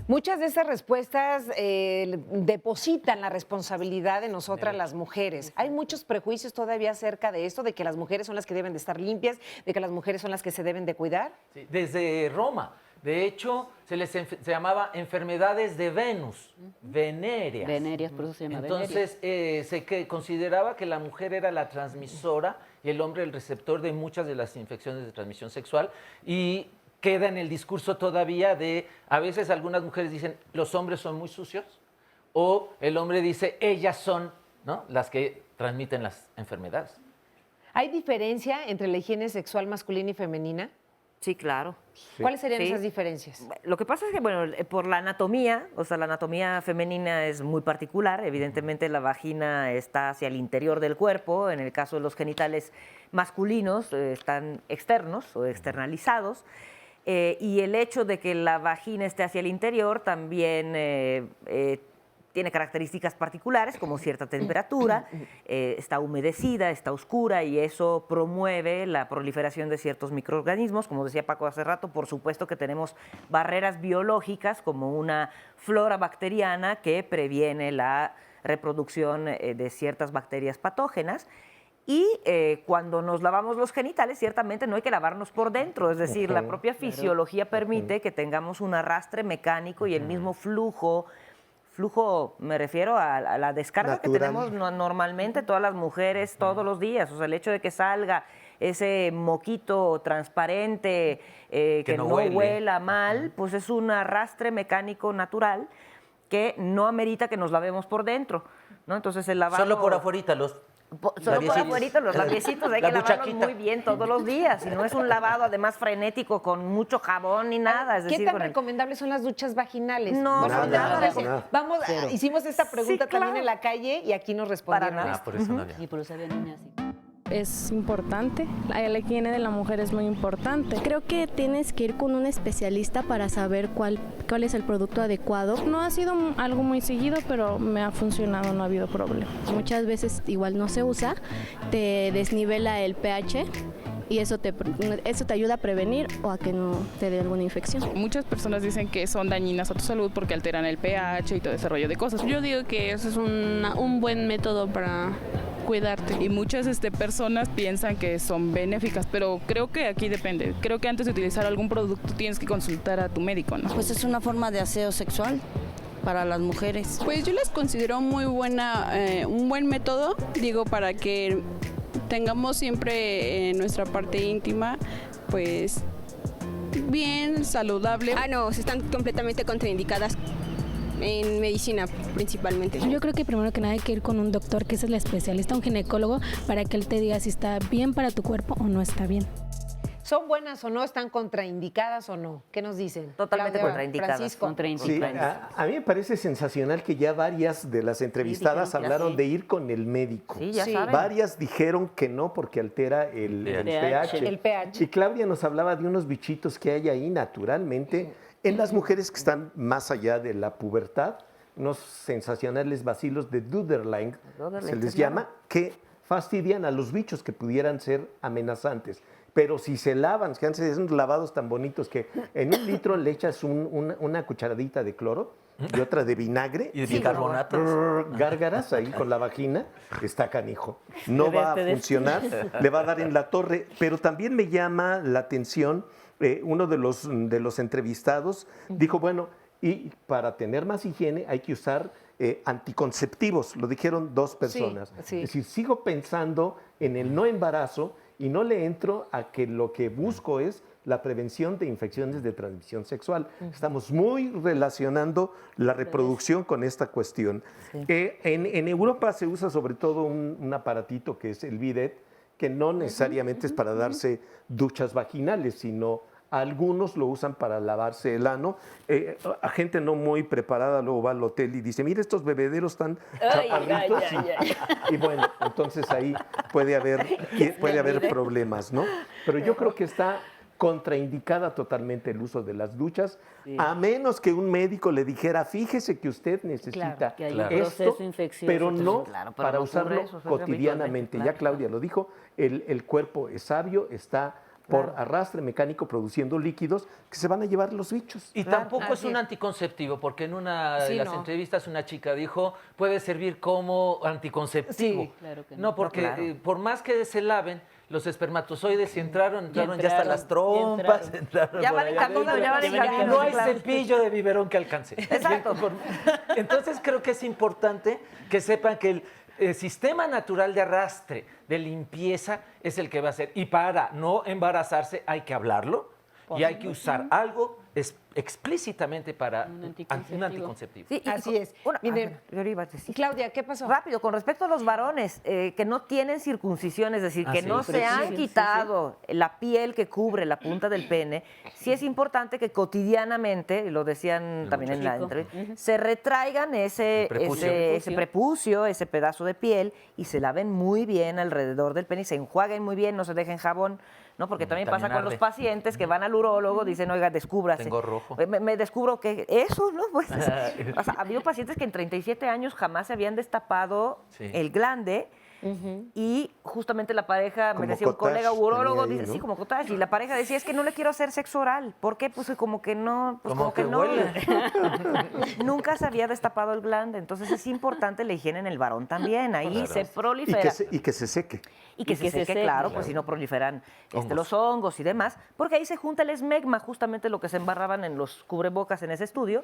Muchas de estas respuestas depositan la responsabilidad de nosotras las mujeres. Hay muchos prejuicios todavía acerca de esto, de que las mujeres son las que deben de estar limpias, de que las mujeres son las que se deben de cuidar. Sí, desde Roma. De hecho, se llamaba enfermedades de Venus, venéreas. Venéreas, por eso se llama Entonces, se consideraba que la mujer era la transmisora y el hombre el receptor de muchas de las infecciones de transmisión sexual. Y queda en el discurso todavía a veces algunas mujeres dicen, los hombres son muy sucios, o el hombre dice, ellas son, ¿no?, las que transmiten las enfermedades. ¿Hay diferencia entre la higiene sexual masculina y femenina? Sí, claro. Sí. ¿Cuáles serían esas diferencias? Lo que pasa es que, bueno, por la anatomía, o sea, la anatomía femenina es muy particular. Evidentemente, la vagina está hacia el interior del cuerpo. En el caso de los genitales masculinos, están externos o externalizados. Y el hecho de que la vagina esté hacia el interior también tiene características particulares, como cierta temperatura, está humedecida, está oscura, y eso promueve la proliferación de ciertos microorganismos. Como decía Paco hace rato, por supuesto que tenemos barreras biológicas, como una flora bacteriana que previene la reproducción de ciertas bacterias patógenas. Y cuando nos lavamos los genitales, ciertamente no hay que lavarnos por dentro, es decir, la propia fisiología permite que tengamos un arrastre mecánico y el mismo flujo, me refiero a la descarga natural que tenemos normalmente todas las mujeres todos los días. O sea, el hecho de que salga ese moquito transparente que no huela mal, pues es un arrastre mecánico natural que no amerita que nos lavemos por dentro, ¿no? Entonces el lavado... Solo por afuerita, Solo por afuera, los labiecitos hay que lavarlos muy bien todos los días. Y no es un lavado, además, frenético con mucho jabón ni nada. Es decir, ¿qué tan recomendables son las duchas vaginales? No, nada. Vamos, hicimos esta pregunta también en la calle y aquí nos respondieron. Por eso no había. Y por eso había niñas así. Es importante, la higiene de la mujer es muy importante. Creo que tienes que ir con un especialista para saber cuál es el producto adecuado. No ha sido algo muy seguido, pero me ha funcionado, no ha habido problema. Muchas veces igual no se usa, te desnivela el pH y eso te ayuda a prevenir o a que no te dé alguna infección. Muchas personas dicen que son dañinas a tu salud porque alteran el pH y todo ese rollo de cosas. Yo digo que eso es un buen método para cuidarte. Y muchas personas piensan que son benéficas, pero creo que aquí depende. Creo que antes de utilizar algún producto tienes que consultar a tu médico, ¿no? Pues es una forma de aseo sexual. para las mujeres. Pues yo las considero muy buena, un buen método, digo, para que tengamos siempre nuestra parte íntima, pues bien, saludable. No, están completamente contraindicadas en medicina principalmente. Yo creo que primero que nada hay que ir con un doctor que es el especialista, un ginecólogo, para que él te diga si está bien para tu cuerpo o no está bien. ¿Son buenas o no? ¿Están contraindicadas o no? ¿Qué nos dicen? Totalmente Claudia, contraindicadas. Francisco. Sí, a mí me parece sensacional que ya varias de las entrevistadas hablaron de ir con el médico. Sí, ya saben. Varias dijeron que no porque altera el pH. El pH. Y Claudia nos hablaba de unos bichitos que hay ahí naturalmente en las mujeres que están más allá de la pubertad, unos sensacionales bacilos de Döderlein, se les llama, que fastidian a los bichos que pudieran ser amenazantes. Pero si se lavan, que hacen esos lavados tan bonitos que en 1 litro le echas una cucharadita de cloro y otra de vinagre. Y de bicarbonato. Gárgaras ahí con la vagina, está canijo. No va a funcionar, le va a dar en la torre. Pero también me llama la atención, uno de los entrevistados dijo, bueno, y para tener más higiene hay que usar anticonceptivos. Lo dijeron 2 personas. Sí. Es decir, sigo pensando en el no embarazo y no le entro a que lo que busco es la prevención de infecciones de transmisión sexual. Estamos muy relacionando la reproducción con esta cuestión. Sí. En Europa se usa sobre todo un aparatito que es el bidet, que no necesariamente es para darse duchas vaginales, sino algunos lo usan para lavarse el ano. A gente no muy preparada luego va al hotel y dice, mira, estos bebederos están chaparritos. Y bueno, entonces ahí puede haber problemas, ¿no? Pero yo creo que está contraindicada totalmente el uso de las duchas, a menos que un médico le dijera, fíjese que usted necesita que hay un esto, proceso infeccioso, pero no claro, para no usarlo ocurre eso, cotidianamente. claro. Ya Claudia lo dijo, el cuerpo es sabio, está por arrastre mecánico produciendo líquidos que se van a llevar los bichos. Y tampoco es un anticonceptivo, porque en una de las entrevistas una chica dijo, puede servir como anticonceptivo. Sí, claro que no. No, porque No, claro. Por más que se laven, los espermatozoides si entraron ya hasta las trompas, entraron Ya por van allá entrando, adentro. ya van entrando, No hay claro. cepillo de biberón que alcance. Exacto. Entonces creo que es importante que sepan que el sistema natural de arrastre, de limpieza, es el que va a ser. Y para no embarazarse hay que hablarlo y hay que usar algo explícitamente para un anticonceptivo. Sí, Así es. Miren, yo iba a decir. Claudia, ¿qué pasó? Rápido, con respecto a los varones que no tienen circuncisión, es decir, que no se han quitado la piel que cubre la punta del pene, sí es importante que cotidianamente, lo decían también en la entrevista, se retraigan ese prepucio, ese pedazo de piel y se laven muy bien alrededor del pene y se enjuaguen muy bien, no se dejen jabón. ¿No? Porque también pasa con los pacientes que van al urólogo, dicen, oiga, descúbrase. Tengo rojo. Me descubro que eso, ¿no? Pues, o sea, ha habido pacientes que en 37 años jamás se habían destapado el glande. Y justamente la pareja, me decía un colega urólogo, dice, sí, como cottage, y la pareja decía, es que no le quiero hacer sexo oral. ¿Por qué? Pues como que no, como que no. Nunca se había destapado el glande, entonces es importante la higiene en el varón también, ahí se prolifera. Y que se seque. Y que se seque, claro, pues si no proliferan los hongos y demás, porque ahí se junta el esmegma, justamente lo que se embarraban en los cubrebocas en ese estudio,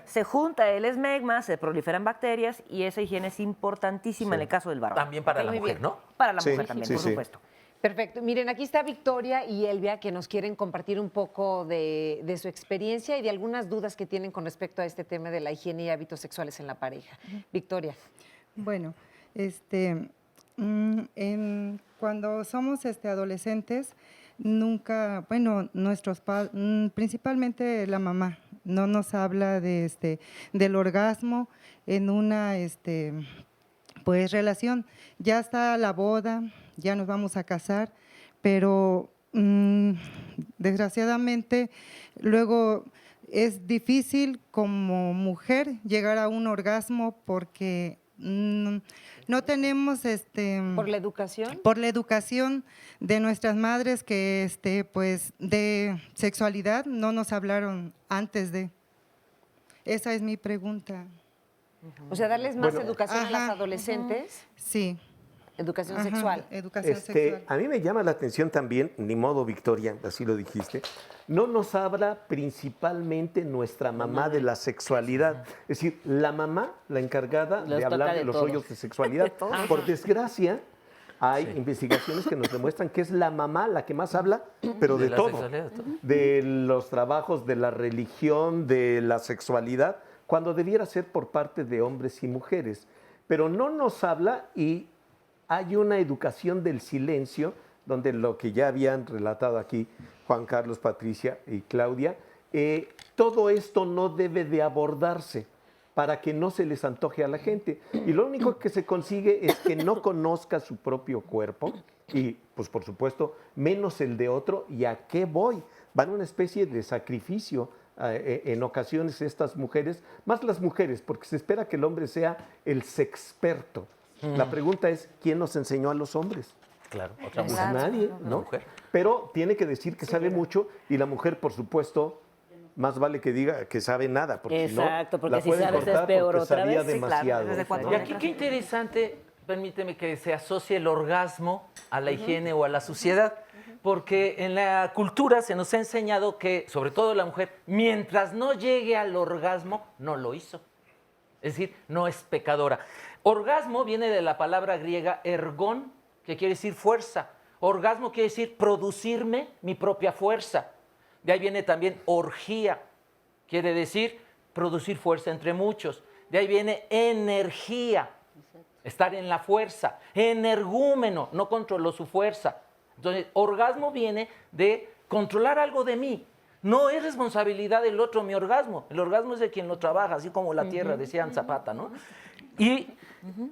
se junta el esmegma, se proliferan bacterias y esa higiene es importantísima en el caso del varón. También para la mujer, ¿no? Para la mujer también, por supuesto. Perfecto. Miren, aquí está Victoria y Elvia, que nos quieren compartir un poco de su experiencia y de algunas dudas que tienen con respecto a este tema de la higiene y hábitos sexuales en la pareja. Victoria. Bueno, cuando somos adolescentes, nunca, bueno, principalmente la mamá, no nos habla del orgasmo en una pues relación. Ya está la boda, ya nos vamos a casar, pero desgraciadamente luego es difícil como mujer llegar a un orgasmo porque no tenemos ¿Por la educación? Por la educación de nuestras madres que pues de sexualidad no nos hablaron antes de. Esa es mi pregunta. O sea, darles más educación a las adolescentes. Sí. Educación Ajá, sexual. Educación sexual. A mí me llama la atención también, ni modo Victoria, así lo dijiste, no nos habla principalmente nuestra mamá de la sexualidad. Es decir, la mamá, la encargada de hablar de los rollos de sexualidad. Por desgracia, hay investigaciones que nos demuestran que es la mamá la que más habla, pero de la todo. sexualidad, todo. De los trabajos, de la religión, de la sexualidad, cuando debiera ser por parte de hombres y mujeres. Pero no nos habla y hay una educación del silencio, donde lo que ya habían relatado aquí Juan Carlos, Patricia y Claudia, todo esto no debe de abordarse para que no se les antoje a la gente. Y lo único que se consigue es que no conozca su propio cuerpo y, pues por supuesto, menos el de otro. ¿Y a qué voy? Van a una especie de sacrificio en ocasiones estas mujeres, más las mujeres, porque se espera que el hombre sea el sexperto. La pregunta es, ¿quién nos enseñó a los hombres? Claro, Pues nadie, ¿no? Pero tiene que decir que sabe mucho y la mujer, por supuesto, más vale que diga que sabe nada, porque Exacto, si no, porque la si pueden sabes es cortar peor porque otra sabía vez. Sí, claro, demasiado. desde cuatro Y aquí qué interesante, permíteme que se asocie el orgasmo a la higiene o a la suciedad, porque en la cultura se nos ha enseñado que, sobre todo la mujer, mientras no llegue al orgasmo, no lo hizo. Es decir, no es pecadora. Orgasmo viene de la palabra griega ergón, que quiere decir fuerza. Orgasmo quiere decir producirme mi propia fuerza. De ahí viene también orgía, quiere decir producir fuerza entre muchos. De ahí viene energía, estar en la fuerza. Energúmeno, no controló su fuerza. Entonces, orgasmo viene de controlar algo de mí. No es responsabilidad del otro mi orgasmo. El orgasmo es de quien lo trabaja, así como la tierra, decían Zapata, ¿no? Y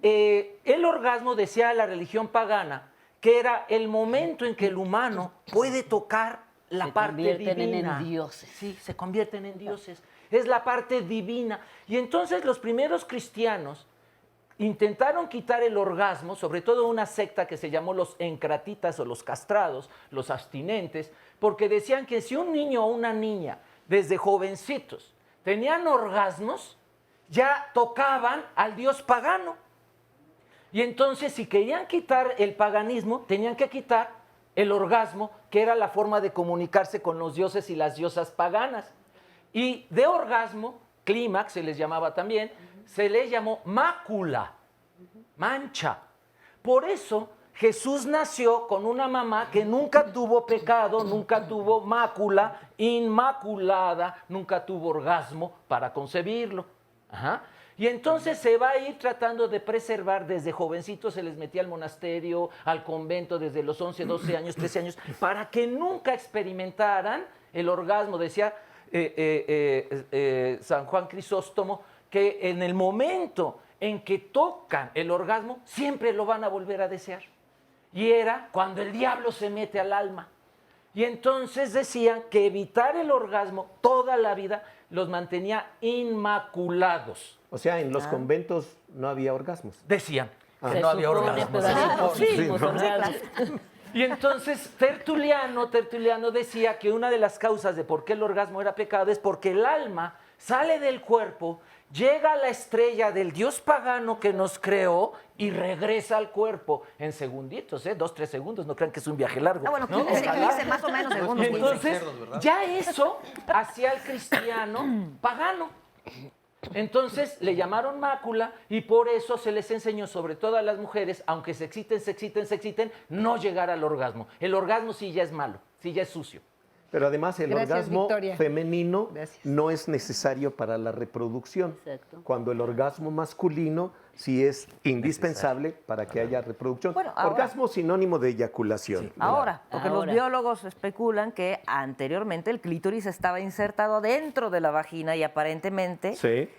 el orgasmo, decía la religión pagana, que era el momento en que el humano puede tocar la parte divina. Se convierten en dioses. Sí, se convierten en dioses. Es la parte divina. Y entonces los primeros cristianos intentaron quitar el orgasmo, sobre todo una secta que se llamó los encratitas o los castrados, los abstinentes, porque decían que si un niño o una niña, desde jovencitos, tenían orgasmos, ya tocaban al dios pagano. Y entonces, si querían quitar el paganismo, tenían que quitar el orgasmo, que era la forma de comunicarse con los dioses y las diosas paganas. Y de orgasmo, clímax se les llamaba también, se les llamó mácula, mancha. Por eso Jesús nació con una mamá que nunca tuvo pecado, nunca tuvo mácula, inmaculada, nunca tuvo orgasmo para concebirlo. Ajá. Y entonces se va a ir tratando de preservar, desde jovencitos se les metía al monasterio, al convento, desde los 11, 12 años, 13 años, para que nunca experimentaran el orgasmo. Decía San Juan Crisóstomo que en el momento en que tocan el orgasmo, siempre lo van a volver a desear. Y era cuando el diablo se mete al alma. Y entonces decían que evitar el orgasmo toda la vida los mantenía inmaculados. O sea, en los conventos no había orgasmos. Decían que Se no había supone, orgasmos. pero Y entonces Tertuliano decía que una de las causas de por qué el orgasmo era pecado es porque el alma sale del cuerpo, llega a la estrella del dios pagano que nos creó y regresa al cuerpo en segunditos, 2, 3 segundos, no crean que es un viaje largo. Ah, bueno, ¿no? 15 más o menos segundos. Entonces, ya eso hacía al cristiano pagano. Entonces le llamaron mácula y por eso se les enseñó, sobre todo a las mujeres, aunque se exciten, no llegar al orgasmo. El orgasmo sí ya es malo, sí ya es sucio. Pero además el Gracias, orgasmo Victoria. femenino no es necesario para la reproducción, cuando el orgasmo masculino sí es indispensable para que haya reproducción. Bueno, ahora- Orgasmo sinónimo de eyaculación. Ahora, porque los Ahora. biólogos especulan que anteriormente el clítoris estaba insertado dentro de la vagina y aparentemente Sí.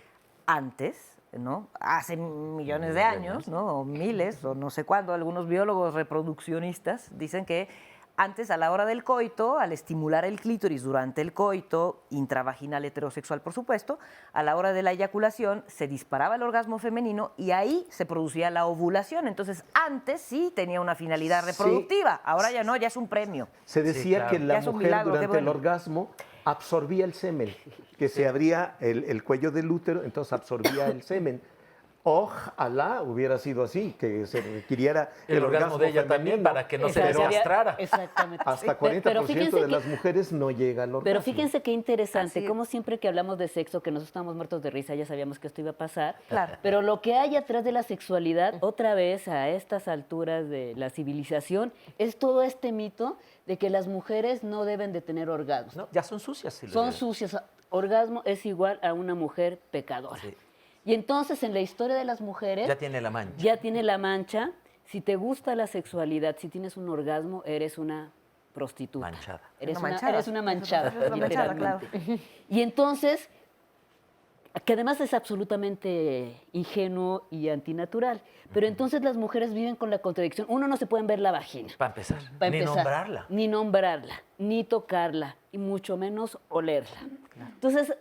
antes, ¿no? Hace millones de años, ¿no? O miles, o no sé cuándo, algunos biólogos reproduccionistas dicen que antes, a la hora del coito, al estimular el clítoris durante el coito, intravaginal heterosexual, por supuesto, a la hora de la eyaculación se disparaba el orgasmo femenino y ahí se producía la ovulación. Entonces, antes sí tenía una finalidad reproductiva, ahora ya no, ya es un premio. Se decía que Ya la es un mujer milagro, qué durante el bueno. orgasmo absorbía el semen, que se abría el cuello del útero, entonces absorbía el semen. Ojalá hubiera sido así, que se requiriera el orgasmo de ella también femenino, para que no se pero desastrara. Exactamente. hasta Pero 40% fíjense de las mujeres no llega al orgasmo. Pero fíjense qué interesante, como siempre que hablamos de sexo, que nosotros estamos muertos de risa, ya sabíamos que esto iba a pasar. Claro. Pero lo que hay atrás de la sexualidad, otra vez a estas alturas de la civilización, es todo este mito de que las mujeres no deben de tener orgasmos. No, ya son sucias. Si Son sucias. Orgasmo es igual a una mujer pecadora. Sí. Y entonces en la historia de las mujeres... Ya tiene la mancha. Ya tiene la mancha. Si te gusta la sexualidad, si tienes un orgasmo, eres una prostituta. Manchada. Eres Una una, manchada. eres una manchada, Eres una manchada, literalmente. Y entonces, que además es absolutamente ingenuo y antinatural. Pero entonces las mujeres viven con la contradicción. Uno, no se pueden ver la vagina. Para empezar. Para Ni empezar. nombrarla. Ni nombrarla, ni tocarla, y mucho menos olerla. Entonces,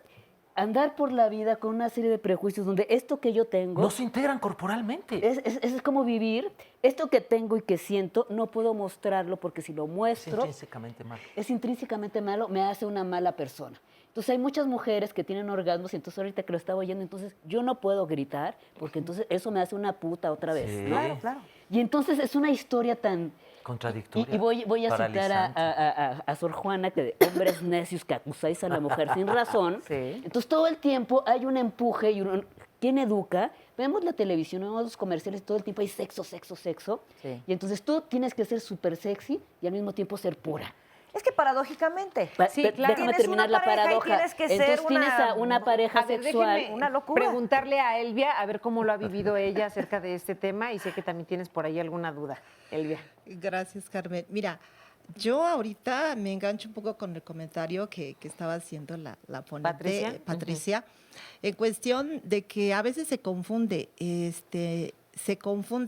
andar por la vida con una serie de prejuicios donde esto que yo tengo... No se integran corporalmente. Es como vivir, esto que tengo y que siento, no puedo mostrarlo porque si lo Es muestro, intrínsecamente malo. es intrínsecamente malo, me hace una mala persona. Entonces hay muchas mujeres que tienen orgasmos y entonces ahorita que lo estaba oyendo, entonces yo no puedo gritar porque entonces eso me hace una puta otra vez. Sí. ¿no? Claro, claro. Y entonces es una historia tan... Contradictoria. Y voy a citar paralizante. a Sor Juana, que de hombres necios que acusáis a la mujer sin razón. Sí. Entonces todo el tiempo hay un empuje y ¿quién educa? Vemos la televisión, vemos los comerciales, todo el tiempo hay sexo, sexo, sexo. Sí. Y entonces tú tienes que ser súper sexy y al mismo tiempo ser pura. Es que paradójicamente, Déjame tienes terminar una la pareja y paradoja. tienes que ser Entonces tienes a una pareja A ver, sexual. déjenme una locura. preguntarle a Elvia a ver cómo lo ha vivido ella acerca de este tema y sé que también tienes por ahí alguna duda. Elvia. Gracias, Carmen. Mira, yo ahorita me engancho un poco con el comentario que estaba haciendo la ponente, Patricia. Patricia, en cuestión de que a veces se confunde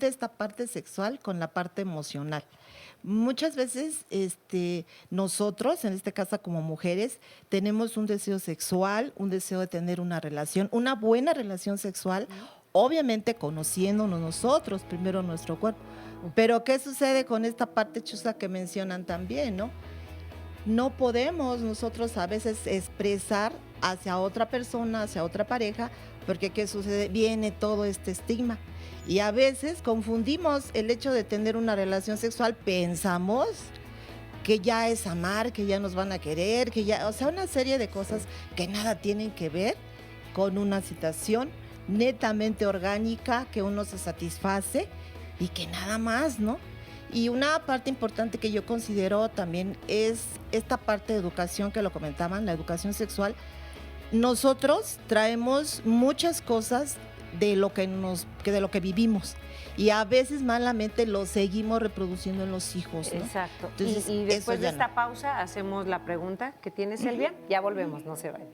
esta parte sexual con la parte emocional. Muchas veces nosotros, en este caso como mujeres, tenemos un deseo sexual, un deseo de tener una relación, una buena relación sexual, obviamente conociéndonos nosotros, primero nuestro cuerpo. Pero ¿qué sucede con esta parte chusa que mencionan también, no? No podemos nosotros a veces expresar hacia otra persona, hacia otra pareja, porque ¿qué sucede? Viene todo este estigma. Y a veces confundimos el hecho de tener una relación sexual, pensamos que ya es amar, que ya nos van a querer, que ya, o sea, una serie de cosas que nada tienen que ver con una situación netamente orgánica, que uno se satisface y que nada más, ¿no? Y una parte importante que yo considero también es esta parte de educación que lo comentaban, la educación sexual. Nosotros traemos muchas cosas de lo que vivimos y a veces malamente lo seguimos reproduciendo en los hijos, ¿no? Exacto. Entonces, y después eso de ya esta no. pausa hacemos la pregunta que tiene Elvia. Ya volvemos, no se vayan.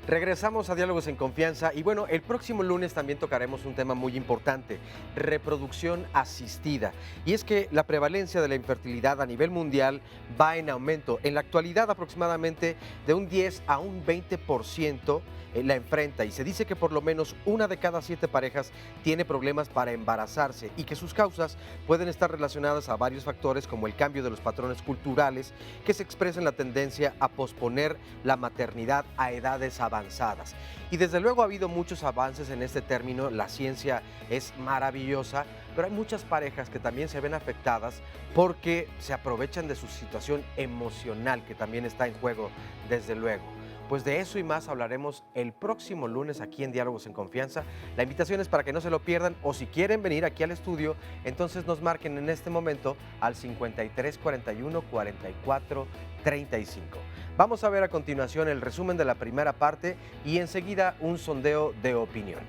Regresamos a Diálogos en Confianza y bueno, el próximo lunes también tocaremos un tema muy importante, reproducción asistida. Y es que la prevalencia de la infertilidad a nivel mundial va en aumento. En la actualidad aproximadamente de un 10 a un 20% la enfrenta y se dice que por lo menos 1 de cada 7 parejas tiene problemas para embarazarse y que sus causas pueden estar relacionadas a varios factores como el cambio de los patrones culturales que se expresa en la tendencia a posponer la maternidad a edades avanzadas. Y desde luego ha habido muchos avances en este término, la ciencia es maravillosa, pero hay muchas parejas que también se ven afectadas porque se aprovechan de su situación emocional que también está en juego, desde luego. Pues de eso y más hablaremos el próximo lunes aquí en Diálogos en Confianza. La invitación es para que no se lo pierdan o si quieren venir aquí al estudio, entonces nos marquen en este momento al 53 41 44 35. Vamos a ver a continuación el resumen de la primera parte y enseguida un sondeo de opinión.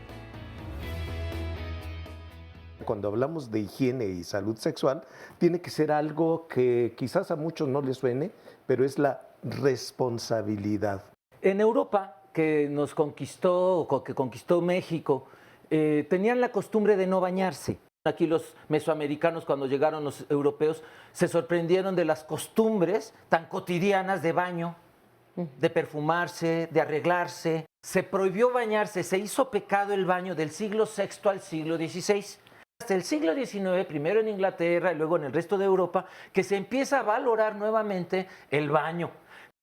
Cuando hablamos de higiene y salud sexual, tiene que ser algo que quizás a muchos no les suene, pero es la responsabilidad. En Europa, que nos conquistó, o que conquistó México, tenían la costumbre de no bañarse. Aquí los mesoamericanos, cuando llegaron los europeos, se sorprendieron de las costumbres tan cotidianas de baño, de perfumarse, de arreglarse. Se prohibió bañarse, se hizo pecado el baño del siglo VI al siglo XVI. Hasta el siglo XIX, primero en Inglaterra y luego en el resto de Europa, que se empieza a valorar nuevamente el baño.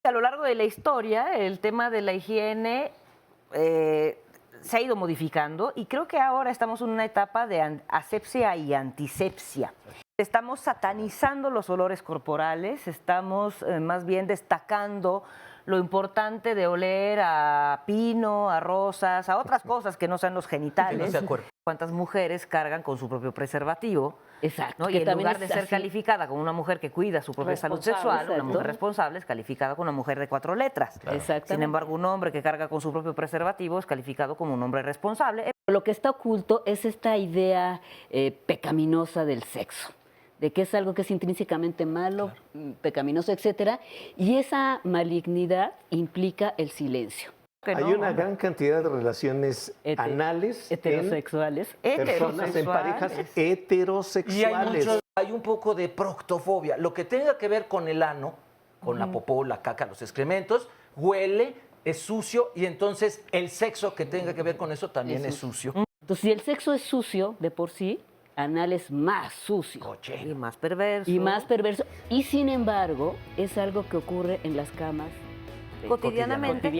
A lo largo de la historia, el tema de la higiene se ha ido modificando y creo que ahora estamos en una etapa de asepsia y antisepsia. Estamos satanizando los olores corporales, estamos más bien destacando lo importante de oler a pino, a rosas, a otras cosas que no sean los genitales. Que no sea cuerpo. ¿Cuántas mujeres cargan con su propio preservativo? Exacto. ¿No? Y que en también lugar de es ser así. calificada como una mujer que cuida su propia salud Responsable, sexual, una mujer responsable es calificada como una mujer de 4 letras. Exactamente. Sin embargo, un hombre que carga con su propio preservativo es calificado como un hombre responsable. Lo que está oculto es esta idea pecaminosa del sexo, de que es algo que es intrínsecamente malo, pecaminoso, etcétera, y esa malignidad implica el silencio. Hay una gran cantidad de relaciones anales heterosexuales, en personas en parejas heterosexuales. Y hay un poco de proctofobia. Lo que tenga que ver con el ano, con la popó, la caca, los excrementos, huele, es sucio, y entonces el sexo que tenga que ver con eso también es sucio. Entonces, si el sexo es sucio de por sí, anal es más sucio. Y más perverso. Y más perverso. Y sin embargo, es algo que ocurre en las camas cotidianamente.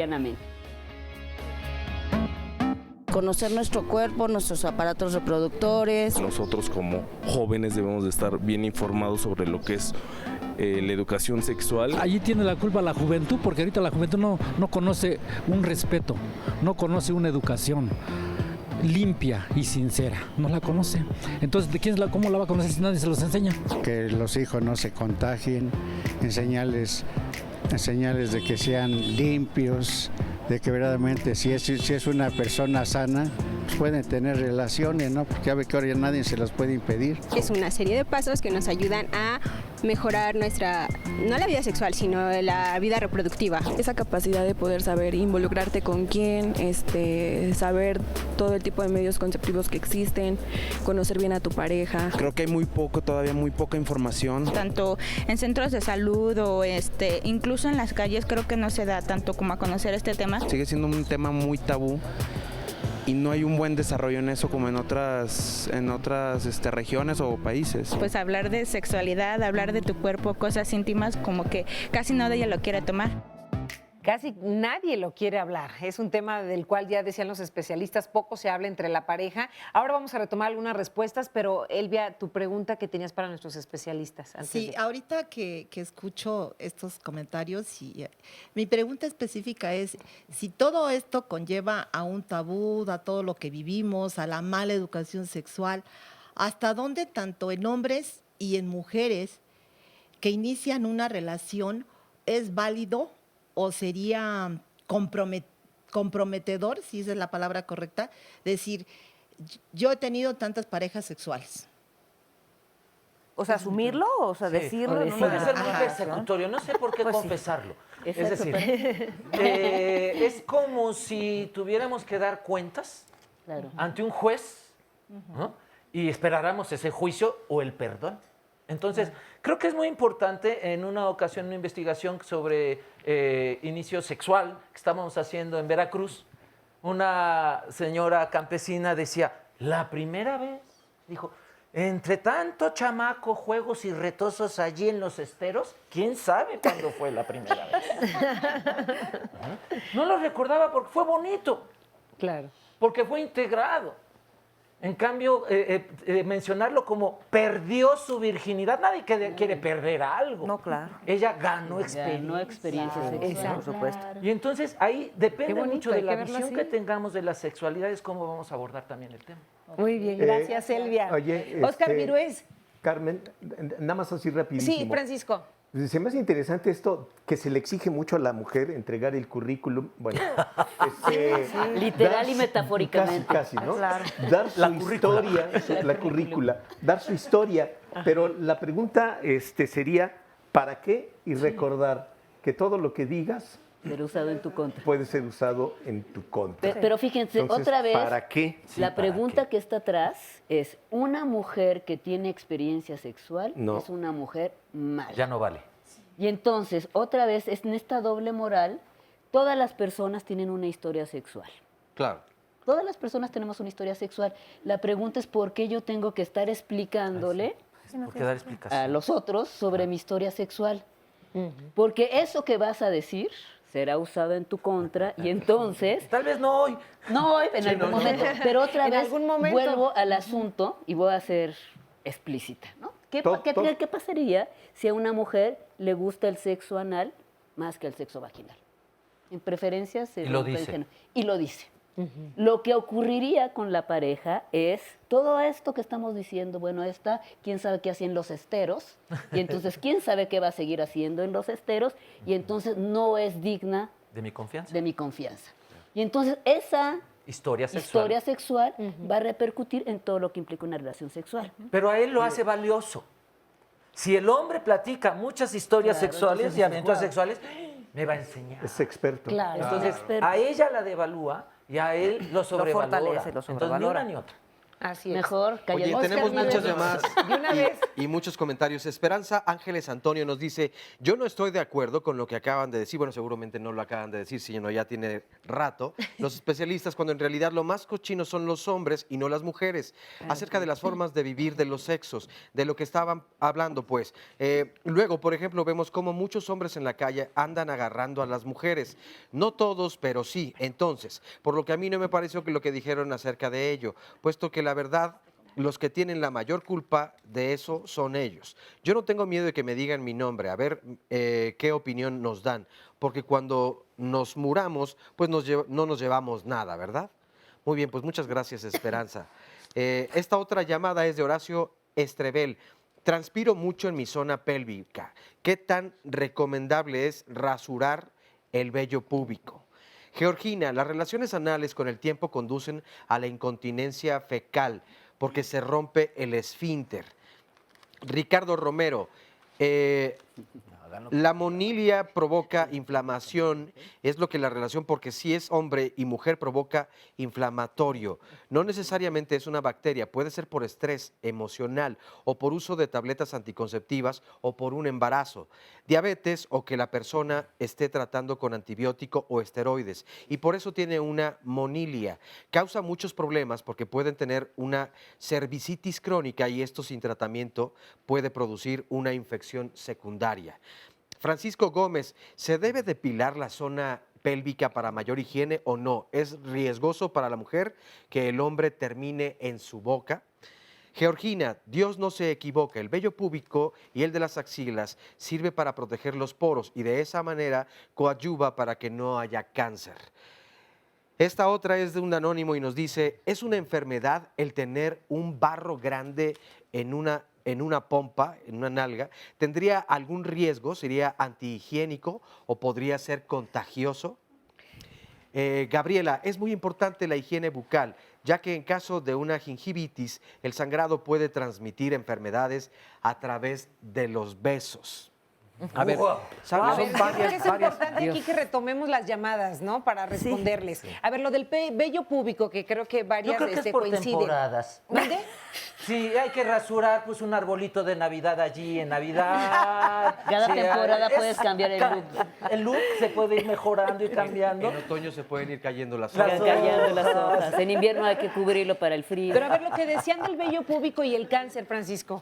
Conocer nuestro cuerpo, nuestros aparatos reproductores. Nosotros como jóvenes debemos de estar bien informados sobre lo que es la educación sexual. Allí tiene la culpa la juventud, porque ahorita la juventud no conoce un respeto, no conoce una educación limpia y sincera, no la conoce. Entonces, ¿cómo la va a conocer si nadie se los enseña? Que los hijos no se contagien, enseñarles de que sean limpios, de que verdaderamente si es una persona sana, pues pueden tener relaciones, ¿no? Porque ya ve que ahora ya nadie se los puede impedir. Es una serie de pasos que nos ayudan a mejorar no la vida sexual, sino la vida reproductiva. Esa capacidad de poder saber involucrarte con quién, saber todo el tipo de medios conceptivos que existen, conocer bien a tu pareja. Creo que hay todavía muy poca información. Tanto en centros de salud o incluso en las calles creo que no se da tanto como a conocer este tema. Sigue siendo un tema muy tabú y no hay un buen desarrollo en eso como en otras regiones o países. Pues hablar de sexualidad, hablar de tu cuerpo, cosas íntimas, como que casi nadie lo quiere tomar. Casi nadie lo quiere hablar. Es un tema del cual ya decían los especialistas, poco se habla entre la pareja. Ahora vamos a retomar algunas respuestas, pero Elvia, tu pregunta que tenías para nuestros especialistas. Ahorita que escucho estos comentarios, mi pregunta específica es, si todo esto conlleva a un tabú, a todo lo que vivimos, a la mala educación sexual, ¿hasta dónde tanto en hombres y en mujeres que inician una relación es válido o sería comprometedor, si esa es la palabra correcta, decir, yo he tenido tantas parejas sexuales? O sea, asumirlo, o sea, decirlo. Puede ser muy persecutorio, no sé por qué confesarlo. Es decir, es como si tuviéramos que dar cuentas ante un juez, ¿no? Y esperáramos ese juicio o el perdón. Entonces, creo que es muy importante, en una ocasión, una investigación sobre inicio sexual que estábamos haciendo en Veracruz, una señora campesina decía, la primera vez, dijo, entre tanto chamaco, juegos y retosos allí en los esteros, ¿quién sabe cuándo fue la primera vez? No lo recordaba porque fue bonito. Claro. Porque fue integrado. En cambio, mencionarlo como perdió su virginidad, nadie quiere perder algo. No, claro. Ella ganó experiencia. Ganó experiencia sexual. Por supuesto. Y entonces ahí depende bonito, mucho de hay que la verlo visión así. que tengamos de las sexualidades, cómo vamos a abordar también el tema. Muy bien, gracias, Elvia. Oye, Oscar Virués. Carmen, nada más así rapidísimo. Sí, Francisco. Se me hace interesante esto, que se le exige mucho a la mujer entregar el currículum, bueno, literal y metafóricamente. Casi, ¿no? Claro. Dar su historia, la currícula, dar su historia, pero la pregunta sería, ¿para qué? Y recordar que todo lo que digas ser usado en tu contra. Puede ser usado en tu contra. Pero fíjense, entonces, otra vez, ¿para qué? La pregunta que está atrás es, ¿una mujer que tiene experiencia sexual es una mujer mala? Ya no vale. Y entonces, otra vez, en esta doble moral, todas las personas tienen una historia sexual. Claro. Todas las personas tenemos una historia sexual. La pregunta es, ¿por qué yo tengo que estar explicándole ¿Por qué dar explicación? a los otros sobre mi historia sexual? Porque eso que vas a decir será usado en tu contra y entonces... Tal vez no hoy. No hoy, en Sí, algún no, no, momento. no. Pero otra En vez algún momento. vuelvo al asunto y voy a ser explícita, ¿no? ¿Qué pasaría si a una mujer le gusta el sexo anal más que el sexo vaginal? En preferencias se Y lo rompe el dice. género. Y lo dice. Lo que ocurriría con la pareja es todo esto que estamos diciendo, bueno, quién sabe qué hacía en los esteros, y entonces quién sabe qué va a seguir haciendo en los esteros, y entonces no es digna De mi confianza. de mi confianza. Y entonces esa Historia sexual. historia sexual va a repercutir en todo lo que implica una relación sexual. Pero a él lo hace valioso. Si el hombre platica muchas historias Claro, sexuales entonces y es aventuras igual. sexuales, me va a enseñar. Es experto. Claro, Entonces, es experto. a ella la devalúa y a él lo sobrevalora. fortalece, lo Entonces, ni sobrevalora. una ni otra. Así es. Mejor Oye, calladito. tenemos muchas llamadas De una vez. y muchos comentarios. Esperanza Ángeles Antonio nos dice, yo no estoy de acuerdo con lo que acaban de decir. Bueno, seguramente no lo acaban de decir, sino ya tiene rato. Los especialistas, cuando en realidad lo más cochino son los hombres y no las mujeres. Acerca de las formas de vivir de los sexos, de lo que estaban hablando, pues. Luego, por ejemplo, vemos cómo muchos hombres en la calle andan agarrando a las mujeres. No todos, pero sí. Entonces, por lo que a mí no me pareció que lo que dijeron acerca de ello, puesto que la verdad, los que tienen la mayor culpa de eso son ellos. Yo no tengo miedo de que me digan mi nombre, a ver qué opinión nos dan, porque cuando nos muramos, pues no nos llevamos nada, ¿verdad? Muy bien, pues muchas gracias, Esperanza. Esta otra llamada es de Horacio Estrebel. Transpiro mucho en mi zona pélvica. ¿Qué tan recomendable es rasurar el vello púbico? Georgina, las relaciones anales con el tiempo conducen a la incontinencia fecal porque se rompe el esfínter. Ricardo Romero, la monilia provoca inflamación, es lo que la relación, porque si es hombre y mujer provoca inflamatorio. No necesariamente es una bacteria, puede ser por estrés emocional o por uso de tabletas anticonceptivas o por un embarazo, diabetes o que la persona esté tratando con antibiótico o esteroides. Y por eso tiene una monilia. Causa muchos problemas porque pueden tener una cervicitis crónica y esto sin tratamiento puede producir una infección secundaria. Francisco Gómez, ¿se debe depilar la zona pélvica para mayor higiene o no? ¿Es riesgoso para la mujer que el hombre termine en su boca? Georgina, Dios no se equivoca, el vello púbico y el de las axilas sirve para proteger los poros y de esa manera coadyuva para que no haya cáncer. Esta otra es de un anónimo y nos dice, ¿es una enfermedad el tener un barro grande en una pompa, en una nalga? ¿Tendría algún riesgo? ¿Sería antihigiénico o podría ser contagioso? Gabriela, es muy importante la higiene bucal, ya que en caso de una gingivitis, el sangrado puede transmitir enfermedades a través de los besos. A ver, ¿sabes? Son Creo varias, que es varias. importante aquí que retomemos las llamadas, ¿no? Para responderles. A ver, lo del vello púbico, que creo que varias Yo creo que es por coinciden. temporadas. ¿Dónde? Sí, hay que rasurar pues un arbolito de Navidad allí en Navidad. Cada Sí, temporada puedes cambiar el look. El look se puede ir mejorando y cambiando. En otoño se pueden ir cayendo las Van hojas. cayendo las hojas. En invierno hay que cubrirlo para el frío. Pero a ver, lo que decían del vello púbico y el cáncer, Francisco.